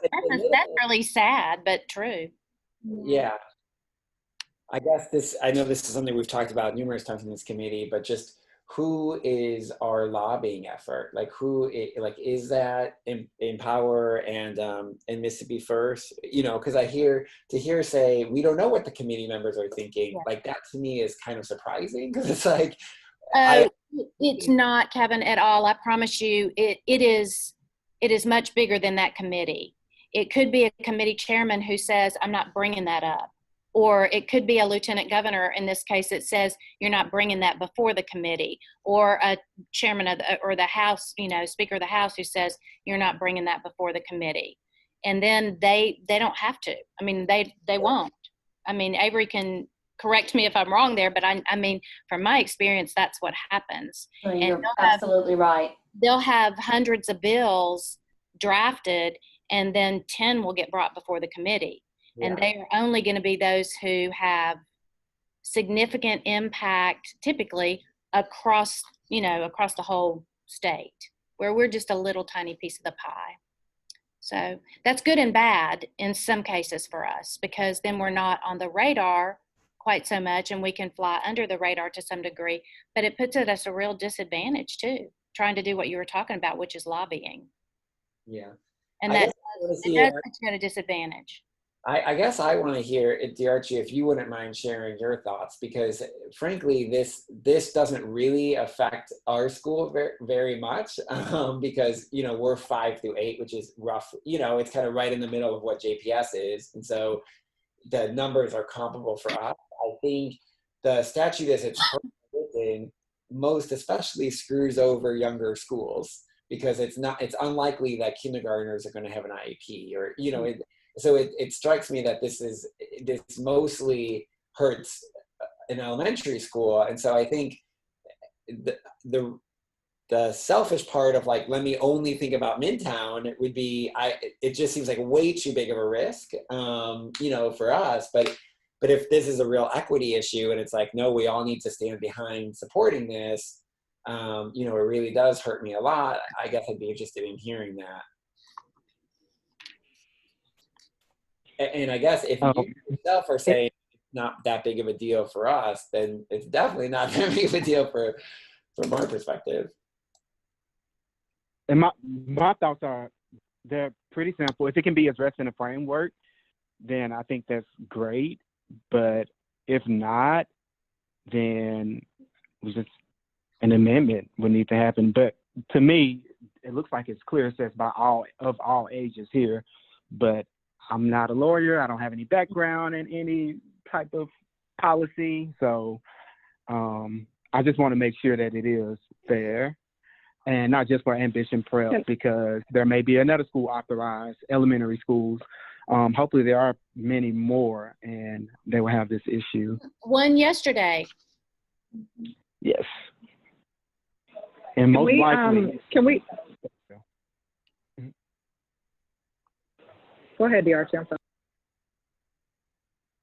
really sad, but true. Yeah. I know this is something we've talked about numerous times in this committee, but just who is our lobbying effort? Like is that Empower and Mississippi First? Because I hear say we don't know what the committee members are thinking. Yeah. Like that to me is kind of surprising because it's like it's not, Kevin, at all. I promise you, it is much bigger than that committee. It could be a committee chairman who says, I'm not bringing that up. Or it could be a lieutenant governor, in this case, that says, you're not bringing that before the committee. Or a chairman or the House, Speaker of the House who says, you're not bringing that before the committee. And then they don't have to. I mean, they won't. I mean, Avery can correct me if I'm wrong there, but I mean, from my experience, that's what happens. Oh, you're absolutely right. They'll have hundreds of bills drafted, and then 10 will get brought before the committee. Yeah. And they are only going to be those who have significant impact, typically across the whole state, where we're just a little tiny piece of the pie. So that's good and bad in some cases for us, because then we're not on the radar quite so much, and we can fly under the radar to some degree, but it puts us at a real disadvantage too, trying to do what you were talking about, which is lobbying. Yeah. And it does put you at a disadvantage. I guess I want to hear, DRG, if you wouldn't mind sharing your thoughts, because frankly, this doesn't really affect our school very, very much because, we're 5 through 8, which is rough, it's kind of right in the middle of what JPS is. And so the numbers are comparable for us. I think the statute as it's written most especially screws over younger schools, because it's unlikely that kindergartners are going to have an IEP, or, you know, it strikes me that this mostly hurts in elementary school. And so I think the selfish part of like, let me only think about Midtown would be, it just seems like way too big of a risk, you know, for us. But if this is a real equity issue and it's like, no, we all need to stand behind supporting this, you know, it really does hurt me a lot. I guess I'd be interested in hearing that. And I guess if you yourself are saying it's not that big of a deal for us, then it's definitely not that big of a deal from our perspective. And my thoughts are, they're pretty simple. If it can be addressed in a framework, then I think that's great. But if not, then an amendment would need to happen. But to me, it looks like it's clear. It says by all ages here, but I'm not a lawyer. I don't have any background in any type of policy. So I just want to make sure that it is fair. And not just for Ambition Prep, because there may be another school authorized, elementary schools. Hopefully there are many more, and they will have this issue. One yesterday. Yes. And most likely. Can we? Go ahead, DRT. I'm sorry.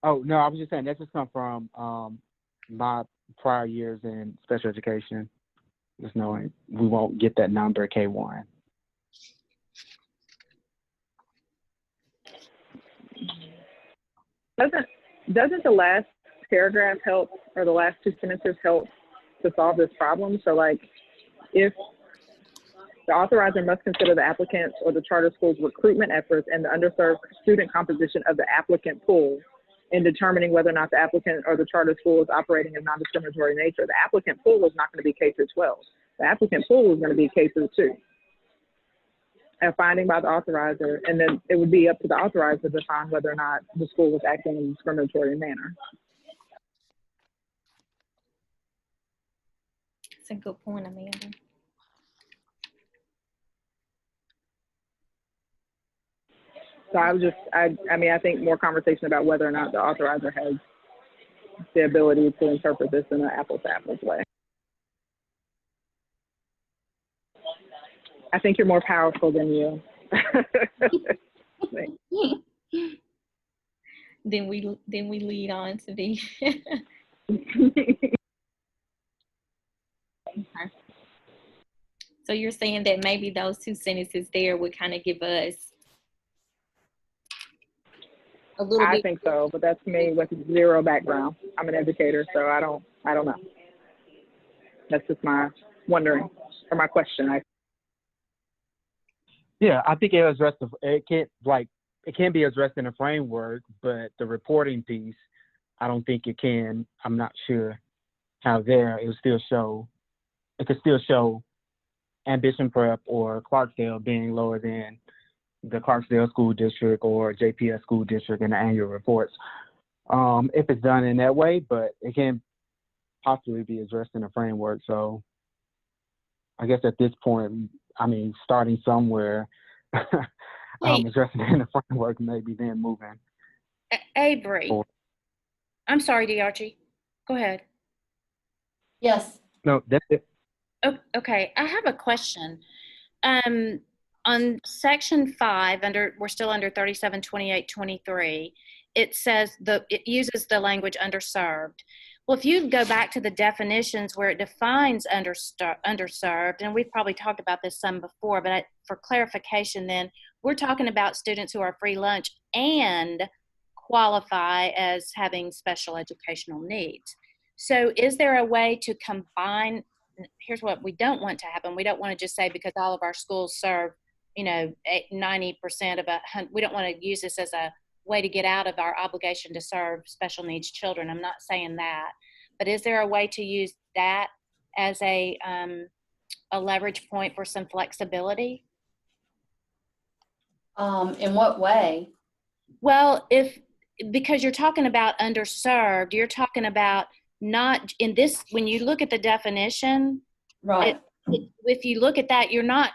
Oh, no, I was just saying that just come from my prior years in special education. Just knowing we won't get that number at K1. Doesn't the last paragraph help, or the last two sentences help to solve this problem? So like, if the authorizer must consider the applicant's or the charter school's recruitment efforts and the underserved student composition of the applicant pool in determining whether or not the applicant or the charter school is operating in non-discriminatory nature. The applicant pool is not going to be K through 12. The applicant pool is going to be K through 2. A finding by the authorizer, and then it would be up to the authorizer to define whether or not the school was acting in a discriminatory manner. That's a good point, Amanda. So I mean, I think more conversation about whether or not the authorizer has the ability to interpret this in an apples to apples way. I think you're more powerful than you. Then we lead on to the. Okay. So you're saying that maybe those two sentences there would kind of give us a little bit. I think so, but that's me with zero background. I'm an educator, so I don't know. That's just my wondering, or my question. Yeah, I think it can be addressed in a framework, but the reporting piece, I don't think it can. I'm not sure how there it could still show Ambition Prep or Clarksdale being lower than the Clarksdale School District or JPS School District in the annual reports. If it's done in that way, but it can possibly be addressed in a framework. So I guess at this point, I mean, starting somewhere, addressing it in a framework, maybe then moving. Avery. I'm sorry, DRG. Go ahead. Yes. No, that's it. Oh, okay, I have a question. On section 5, we're still under 372823. It says it uses the language underserved. Well, if you go back to the definitions where it defines underserved, and we've probably talked about this some before, but for clarification, then we're talking about students who are free lunch and qualify as having special educational needs. So is there a way to combine? Here's what we don't want to happen. We don't want to just say because all of our schools serve, 90% of we don't want to use this as a way to get out of our obligation to serve special needs children. I'm not saying that, but is there a way to use that as a leverage point for some flexibility? In what way? Well, because you're talking about underserved, you're talking about not in this, when you look at the definition, Right. if you look at that, you're not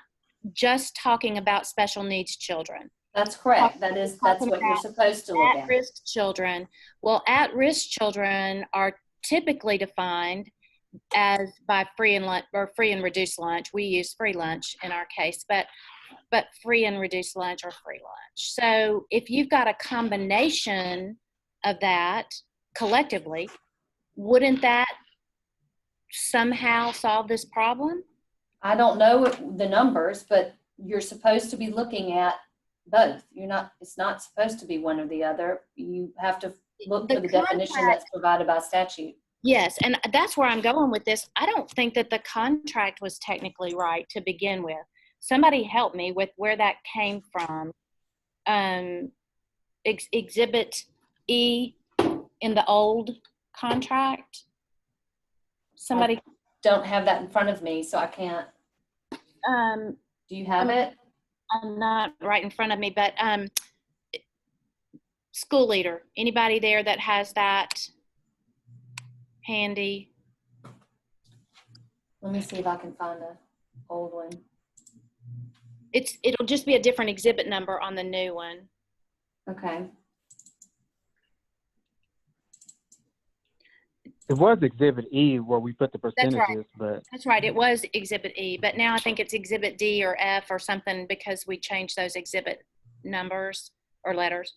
just talking about special needs children. That's correct. That's what you're supposed to look at. At-risk children. Well, at-risk children are typically defined as by free and reduced lunch. We use free lunch in our case, but free and reduced lunch or free lunch. So if you've got a combination of that collectively, wouldn't that somehow solve this problem? I don't know the numbers, but you're supposed to be looking at both. It's not supposed to be one or the other. You have to look for the definition that's provided by statute. Yes, and that's where I'm going with this. I don't think that the contract was technically right to begin with. Somebody help me with where that came from. Exhibit E in the old contract. Somebody I don't have that in front of me, so I can't. Do you have it? I'm not right in front of me, but school leader. Anybody there that has that handy? Let me see if I can find an old one. It'll just be a different exhibit number on the new one. Okay. It was Exhibit E where we put the percentages, right. but That's right. It was Exhibit E, but now I think it's Exhibit D or F or something because we changed those exhibit numbers or letters.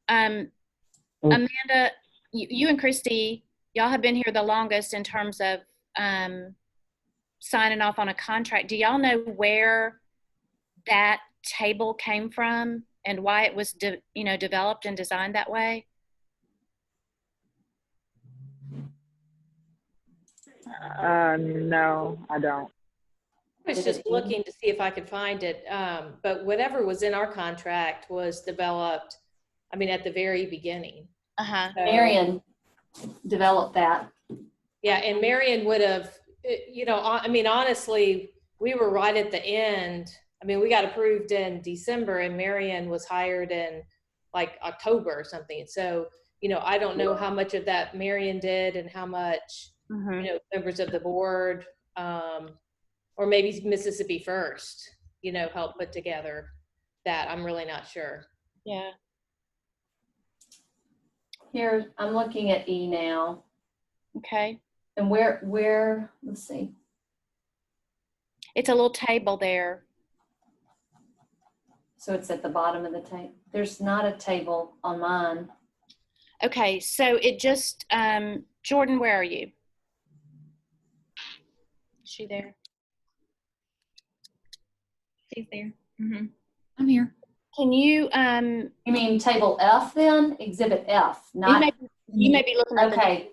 Amanda, you and Christy, y'all have been here the longest in terms of signing off on a contract. Do y'all know where that table came from and why it was developed and designed that way? No, I don't. I was just looking to see if I could find it, but whatever was in our contract was developed, I mean, at the very beginning. Uh-huh. So, Marion developed that. yeah, and Marion would have, I mean, honestly, we were right at the end. I mean, we got approved in December and Marion was hired in like October or something. So, I don't know how much of that Marion did and how much, members of the board, or maybe Mississippi First, helped put together that. I'm really not sure. Yeah. Here, I'm looking at E now. Okay. And where, let's see. It's a little table there. So it's at the bottom of the table. There's not a table on mine. Okay, so it just, Jordan, where are you? Is she there? She's there. I'm here. Can you, You mean table F then? Exhibit F, not. you may be looking at Okay.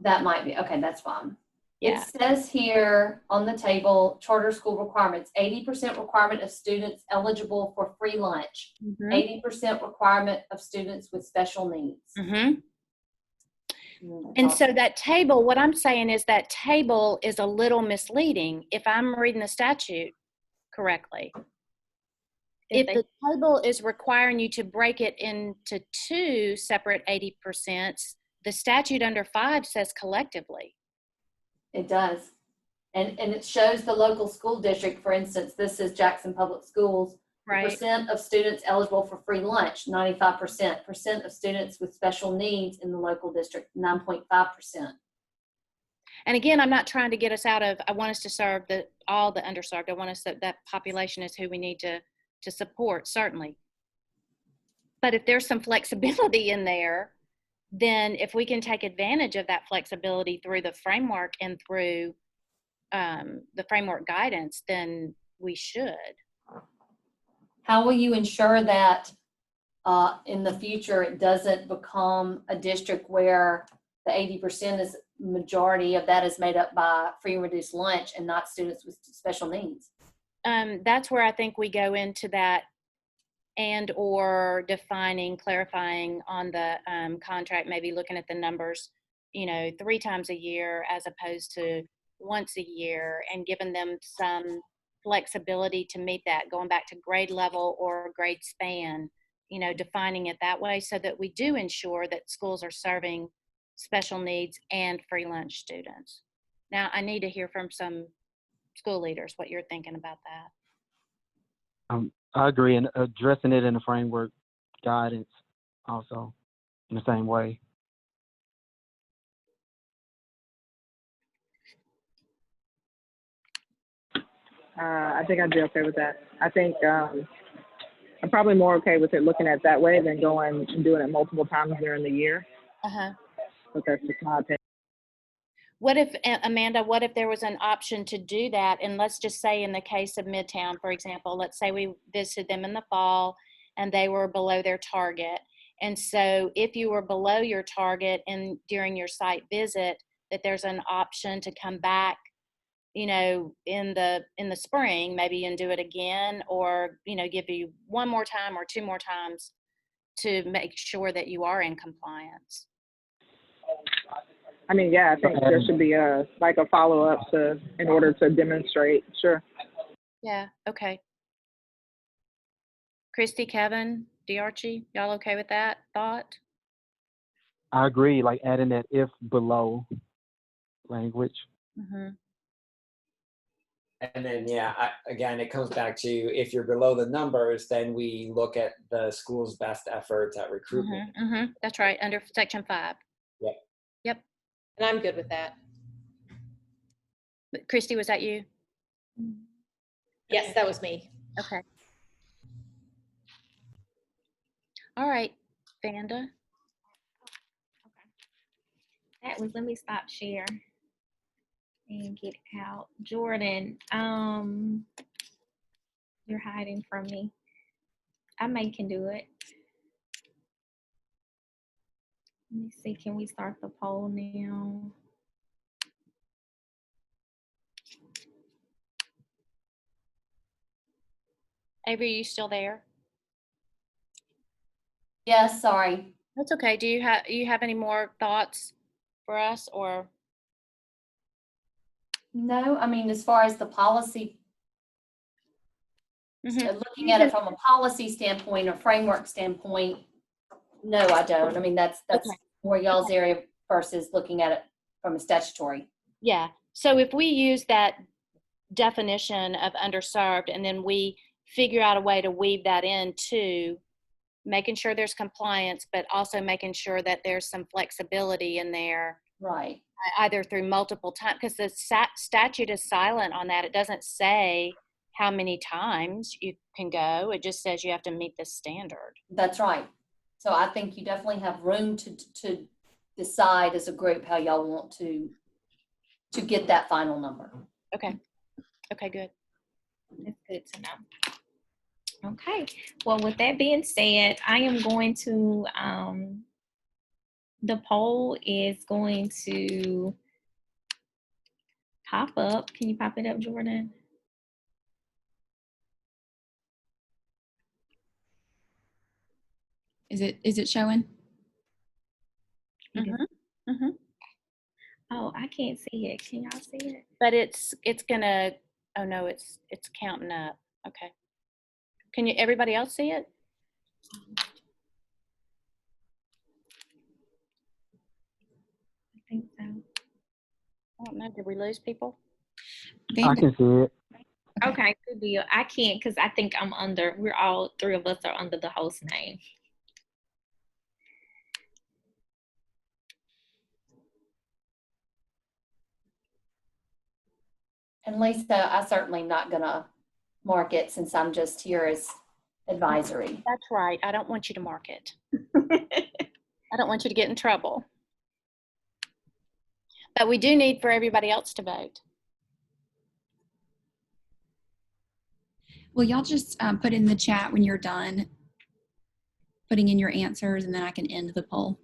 That might be, okay, that's fine. Yeah. It says here on the table, charter school requirements, 80% requirement of students eligible for free lunch, 80% requirement of students with special needs. And so that table, what I'm saying is that table is a little misleading if I'm reading the statute correctly. If the table is requiring you to break it into two separate 80%, the statute under 5 says collectively. It does. And it shows the local school district, for instance, this is Jackson Public Schools. Right. Percent of students eligible for free lunch, 95%. Percent of students with special needs in the local district, 9.5%. And again, I'm not trying to get us out of, I want us to serve all the underserved. I want us that population is who we need to support, certainly. But if there's some flexibility in there, then if we can take advantage of that flexibility through the framework and through the framework guidance, then we should. How will you ensure that in the future it doesn't become a district where the 80% is majority of that is made up by free and reduced lunch and not students with special needs? That's where I think we go into that and or defining, clarifying on the contract, maybe looking at the numbers, 3 times a year as opposed to once a year, and giving them some flexibility to meet that, going back to grade level or grade span, defining it that way so that we do ensure that schools are serving special needs and free lunch students. Now, I need to hear from some school leaders what you're thinking about that. I agree, and addressing it in the framework guidance also in the same way. I think I'd be okay with that. I think I'm probably more okay with it looking at it that way than going and doing it multiple times during the year. Uh-huh. But that's just my opinion. What if, Amanda, what if there was an option to do that? And let's just say in the case of Midtown, for example, let's say we visited them in the fall and they were below their target. And so if you were below your target and during your site visit, that there's an option to come back, you know, in the spring, maybe, and do it again, or, you know, give you one more time or two more times to make sure that you are in compliance. I mean, yeah, I think there should be a follow-up in order to demonstrate. Sure. Yeah, okay. Christy, Kevin, DRG, y'all okay with that thought? I agree, like adding that if below language. Mm-hmm. And then, yeah, again, it comes back to if you're below the numbers, then we look at the school's best efforts at recruitment. Mm-hmm, mm-hmm. That's right, under section 5. Yep. Yep. And I'm good with that. Christy, was that you? Yes, that was me. Okay. All right, Vanda. That was, let me stop share and get out. Jordan, you're hiding from me. I can do it. Let me see, can we start the poll now? Avery, are you still there? Yes, sorry. That's okay. Do you have any more thoughts for us, or? No, I mean, as far as the policy, Mm-hmm. looking at it from a policy standpoint or framework standpoint, no, I don't. I mean, that's Okay. more y'all's area versus looking at it from a statutory. Yeah. So if we use that definition of underserved and then we figure out a way to weave that into making sure there's compliance, but also making sure that there's some flexibility in there, Right. either through multiple times, because the statute is silent on that. It doesn't say how many times you can go. It just says you have to meet this standard. That's right. So I think you definitely have room to decide as a group how y'all want to get that final number. Okay. Okay, good. That's good to know. Okay. Well, with that being said, I am going to, the poll is going to pop up. Can you pop it up, Jordan? Is it showing? Mm-hmm. Mm-hmm. Oh, I can't see it. Can y'all see it? But it's gonna, oh no, it's counting up. Okay. Can everybody else see it? I think so. I don't know. Did we lose people? I can see it. Okay, good deal. I can't because I think I'm under, we're all three of us are under the host name. And Lisa, I certainly not gonna mark it since I'm just here as advisory. That's right. I don't want you to mark it. I don't want you to get in trouble. But we do need for everybody else to vote. Well, y'all just put in the chat when you're done putting in your answers, and then I can end the poll.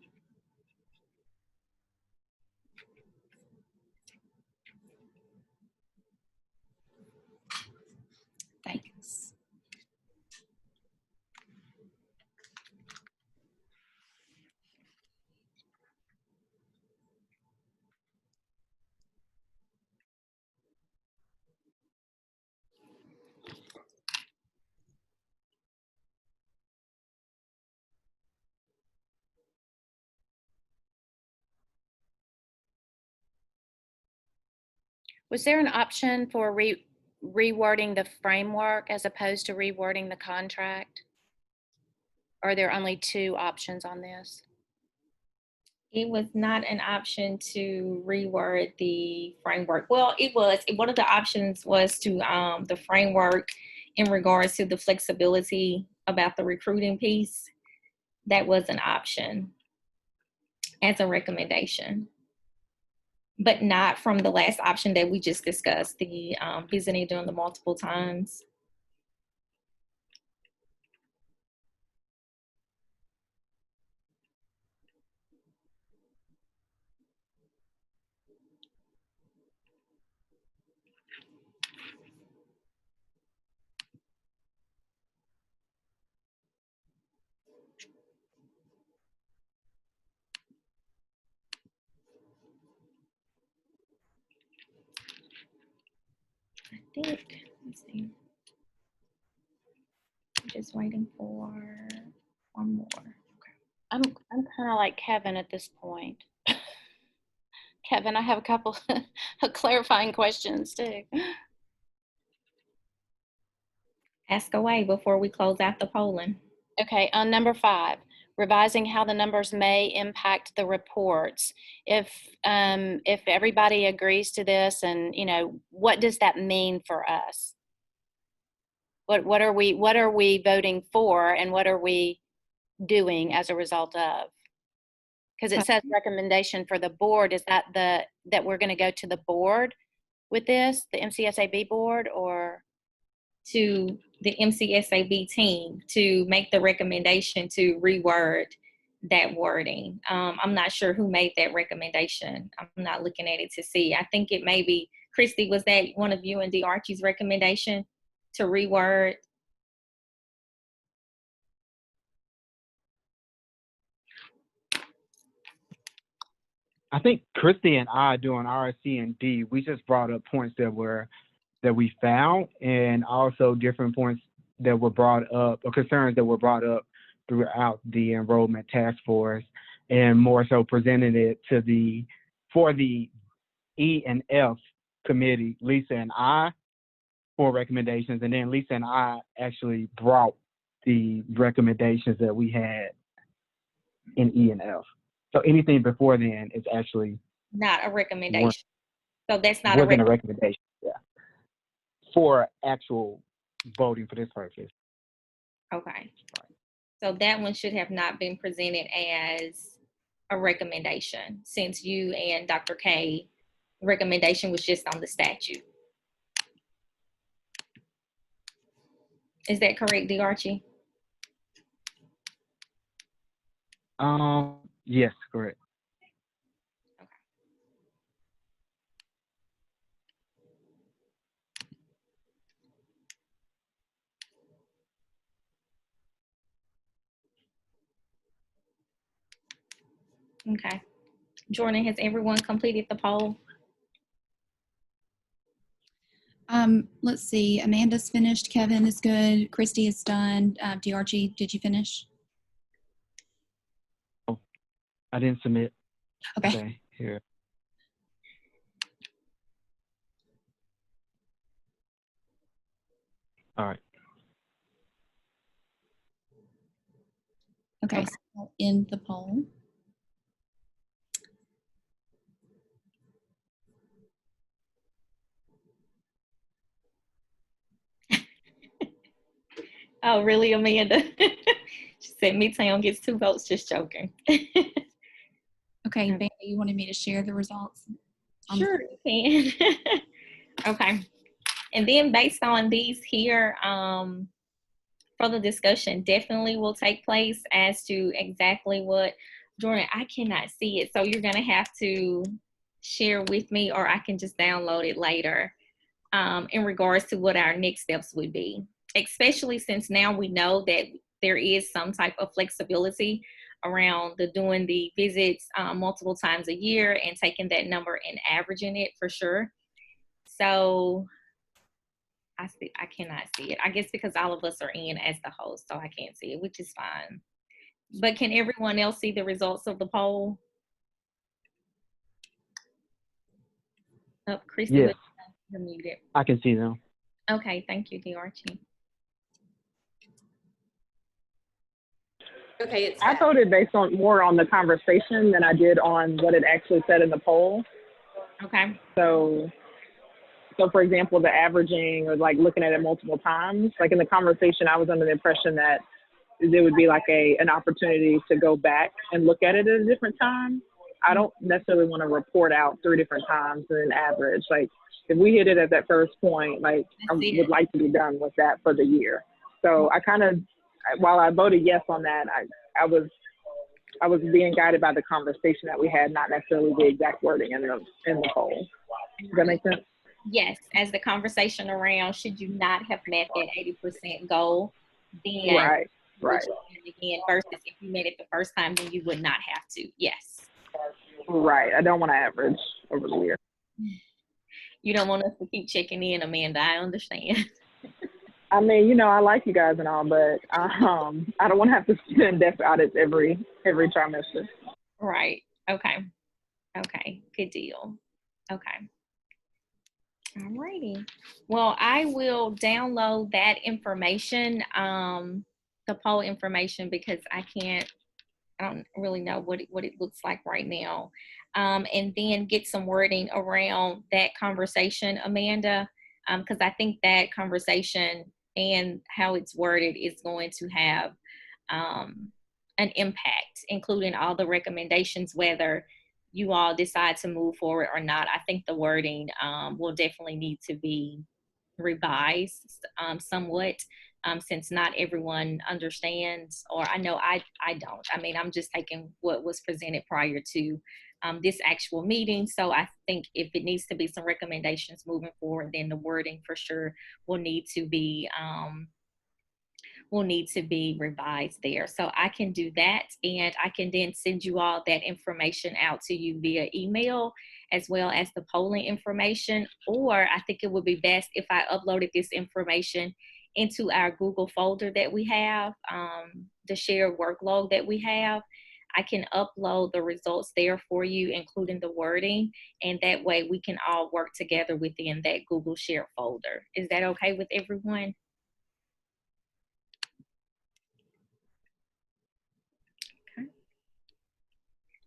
Thanks. Was there an option for rewording the framework as opposed to rewording the contract? Or are there only 2 options on this? It was not an option to reword the framework. Well, it was. One of the options was to the framework in regards to the flexibility about the recruiting piece. That was an option as a recommendation, but not from the last option that we just discussed, the visiting during the multiple times. I think, let's see. I'm just waiting for one more. I'm kind of like Kevin at this point. Kevin, I have a couple of clarifying questions too. Ask away before we close out the polling. Okay, on number 5, revising how the numbers may impact the reports. If everybody agrees to this, and what does that mean for us? What are we voting for, and what are we doing as a result of? Because it says recommendation for the board. Is that that we're going to go to the board with this, the MCSAB board, or to the MCSAB team to make the recommendation to reword that wording? I'm not sure who made that recommendation. I'm not looking at it to see. I think it may be, Christy, was that one of you and D. Archie's recommendation to reword? I think Christy and I doing R, C, and D, we just brought up points that we found, and also different points that were brought up, or concerns that were brought up throughout the enrollment task force, and more so presented it for the E and F committee, Lisa and I, for recommendations, and then Lisa and I actually brought the recommendations that we had in E and F. So anything before then is actually Not a recommendation. So that's not wasn't a recommendation. Yeah, for actual voting for this purpose. Okay. So that one should have not been presented as a recommendation, since you and Dr. K recommendation was just on the statute. Is that correct, D. Archie? Yes, correct. Okay. Jordan, has everyone completed the poll? Let's see. Amanda's finished. Kevin is good. Christy is done. DRG, did you finish? Oh, I didn't submit. Okay. Here. All right. Okay, so I'll end the poll. Oh, really, Amanda? She said Midtown gets 2 votes, just joking. Okay, Banda, you wanted me to share the results? Sure, you can. Okay. And then based on these here, further discussion definitely will take place as to exactly what, Jordan, I cannot see it. So you're going to have to share with me, or I can just download it later, in regards to what our next steps would be, especially since now we know that there is some type of flexibility around doing the visits multiple times a year and taking that number and averaging it for sure. So I cannot see it. I guess because all of us are in as the host, so I can't see it, which is fine. But can everyone else see the results of the poll? Oh, Christy, Yes. You're muted. I can see them. Okay, thank you, DRG. Okay, it's I voted based on more on the conversation than I did on what it actually said in the poll. Okay. So for example, the averaging or like looking at it multiple times, like in the conversation, I was under the impression that there would be like an opportunity to go back and look at it at a different time. I don't necessarily want to report out 3 different times and then average. Like if we hit it at that first point, like I would like to be done with that for the year. So I kind of, while I voted yes on that, I was being guided by the conversation that we had, not necessarily the exact wording in the poll. Does that make sense? Yes, as the conversation around, should you not have met that 80% goal, then Right. again, versus if you met it the first time, then you would not have to. Yes. Right. I don't want to average over the year. You don't want us to keep checking in, Amanda. I understand. I mean, I like you guys and all, but I don't want to have to spend depth audits every trimester. Right. Okay. Okay. Good deal. Okay. Alrighty. Well, I will download that information, the poll information, because I don't really know what it looks like right now. And then get some wording around that conversation, Amanda, because I think that conversation and how it's worded is going to have an impact, including all the recommendations, whether you all decide to move forward or not. I think the wording will definitely need to be revised somewhat, since not everyone understands, or I know I don't. I mean, I'm just taking what was presented prior to this actual meeting. So I think if it needs to be some recommendations moving forward, then the wording for sure will need to be revised there. So I can do that, and I can then send you all that information out to you via email, as well as the polling information. Or I think it would be best if I uploaded this information into our Google folder that we have, the shared workload that we have. I can upload the results there for you, including the wording, and that way we can all work together within that Google shared folder. Is that okay with everyone?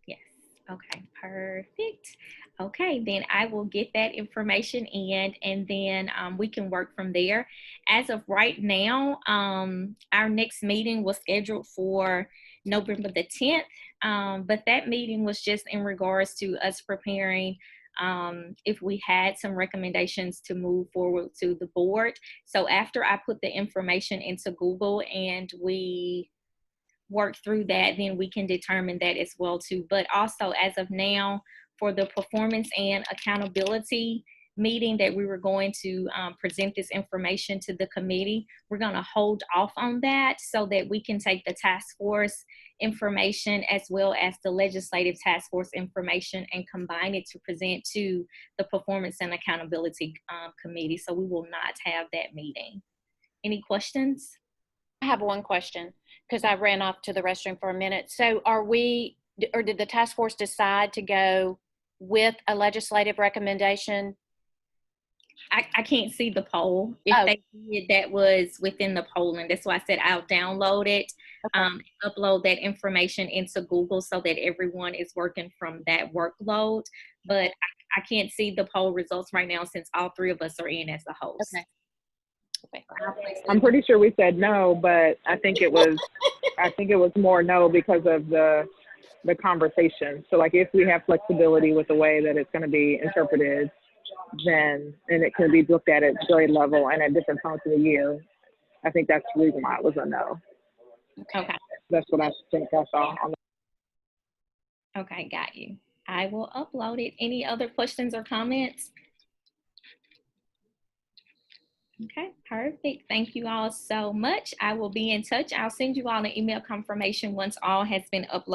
Yes. Okay, perfect. Okay, then I will get that information in, and then we can work from there. As of right now, our next meeting was scheduled for November the 10th, but that meeting was just in regards to us preparing if we had some recommendations to move forward to the board. So after I put the information into Google and we work through that, then we can determine that as well too. But also, as of now, for the performance and accountability meeting that we were going to present this information to the committee, we're going to hold off on that so that we can take the task force information as well as the legislative task force information and combine it to present to the performance and accountability committee. So we will not have that meeting. Any questions? I have one question because I ran off to the restroom for a minute. So did the task force decide to go with a legislative recommendation? I can't see the poll. If they did, that was within the polling. That's why I said I'll download it, upload that information into Google so that everyone is working from that workload. But I can't see the poll results right now since all 3 of us are in as a host. Okay. I'm pretty sure we said no, but I think it was more no because of the conversation. So like if we have flexibility with the way that it's going to be interpreted, then and it can be looked at grade level and at different times of the year, I think that's the reason why it was a no. Okay. That's what I think I saw on the. Okay, got you. I will upload it. Any other questions or comments? Okay, perfect. Thank you all so much. I will be in touch. I'll send you all an email confirmation once all has been uploaded.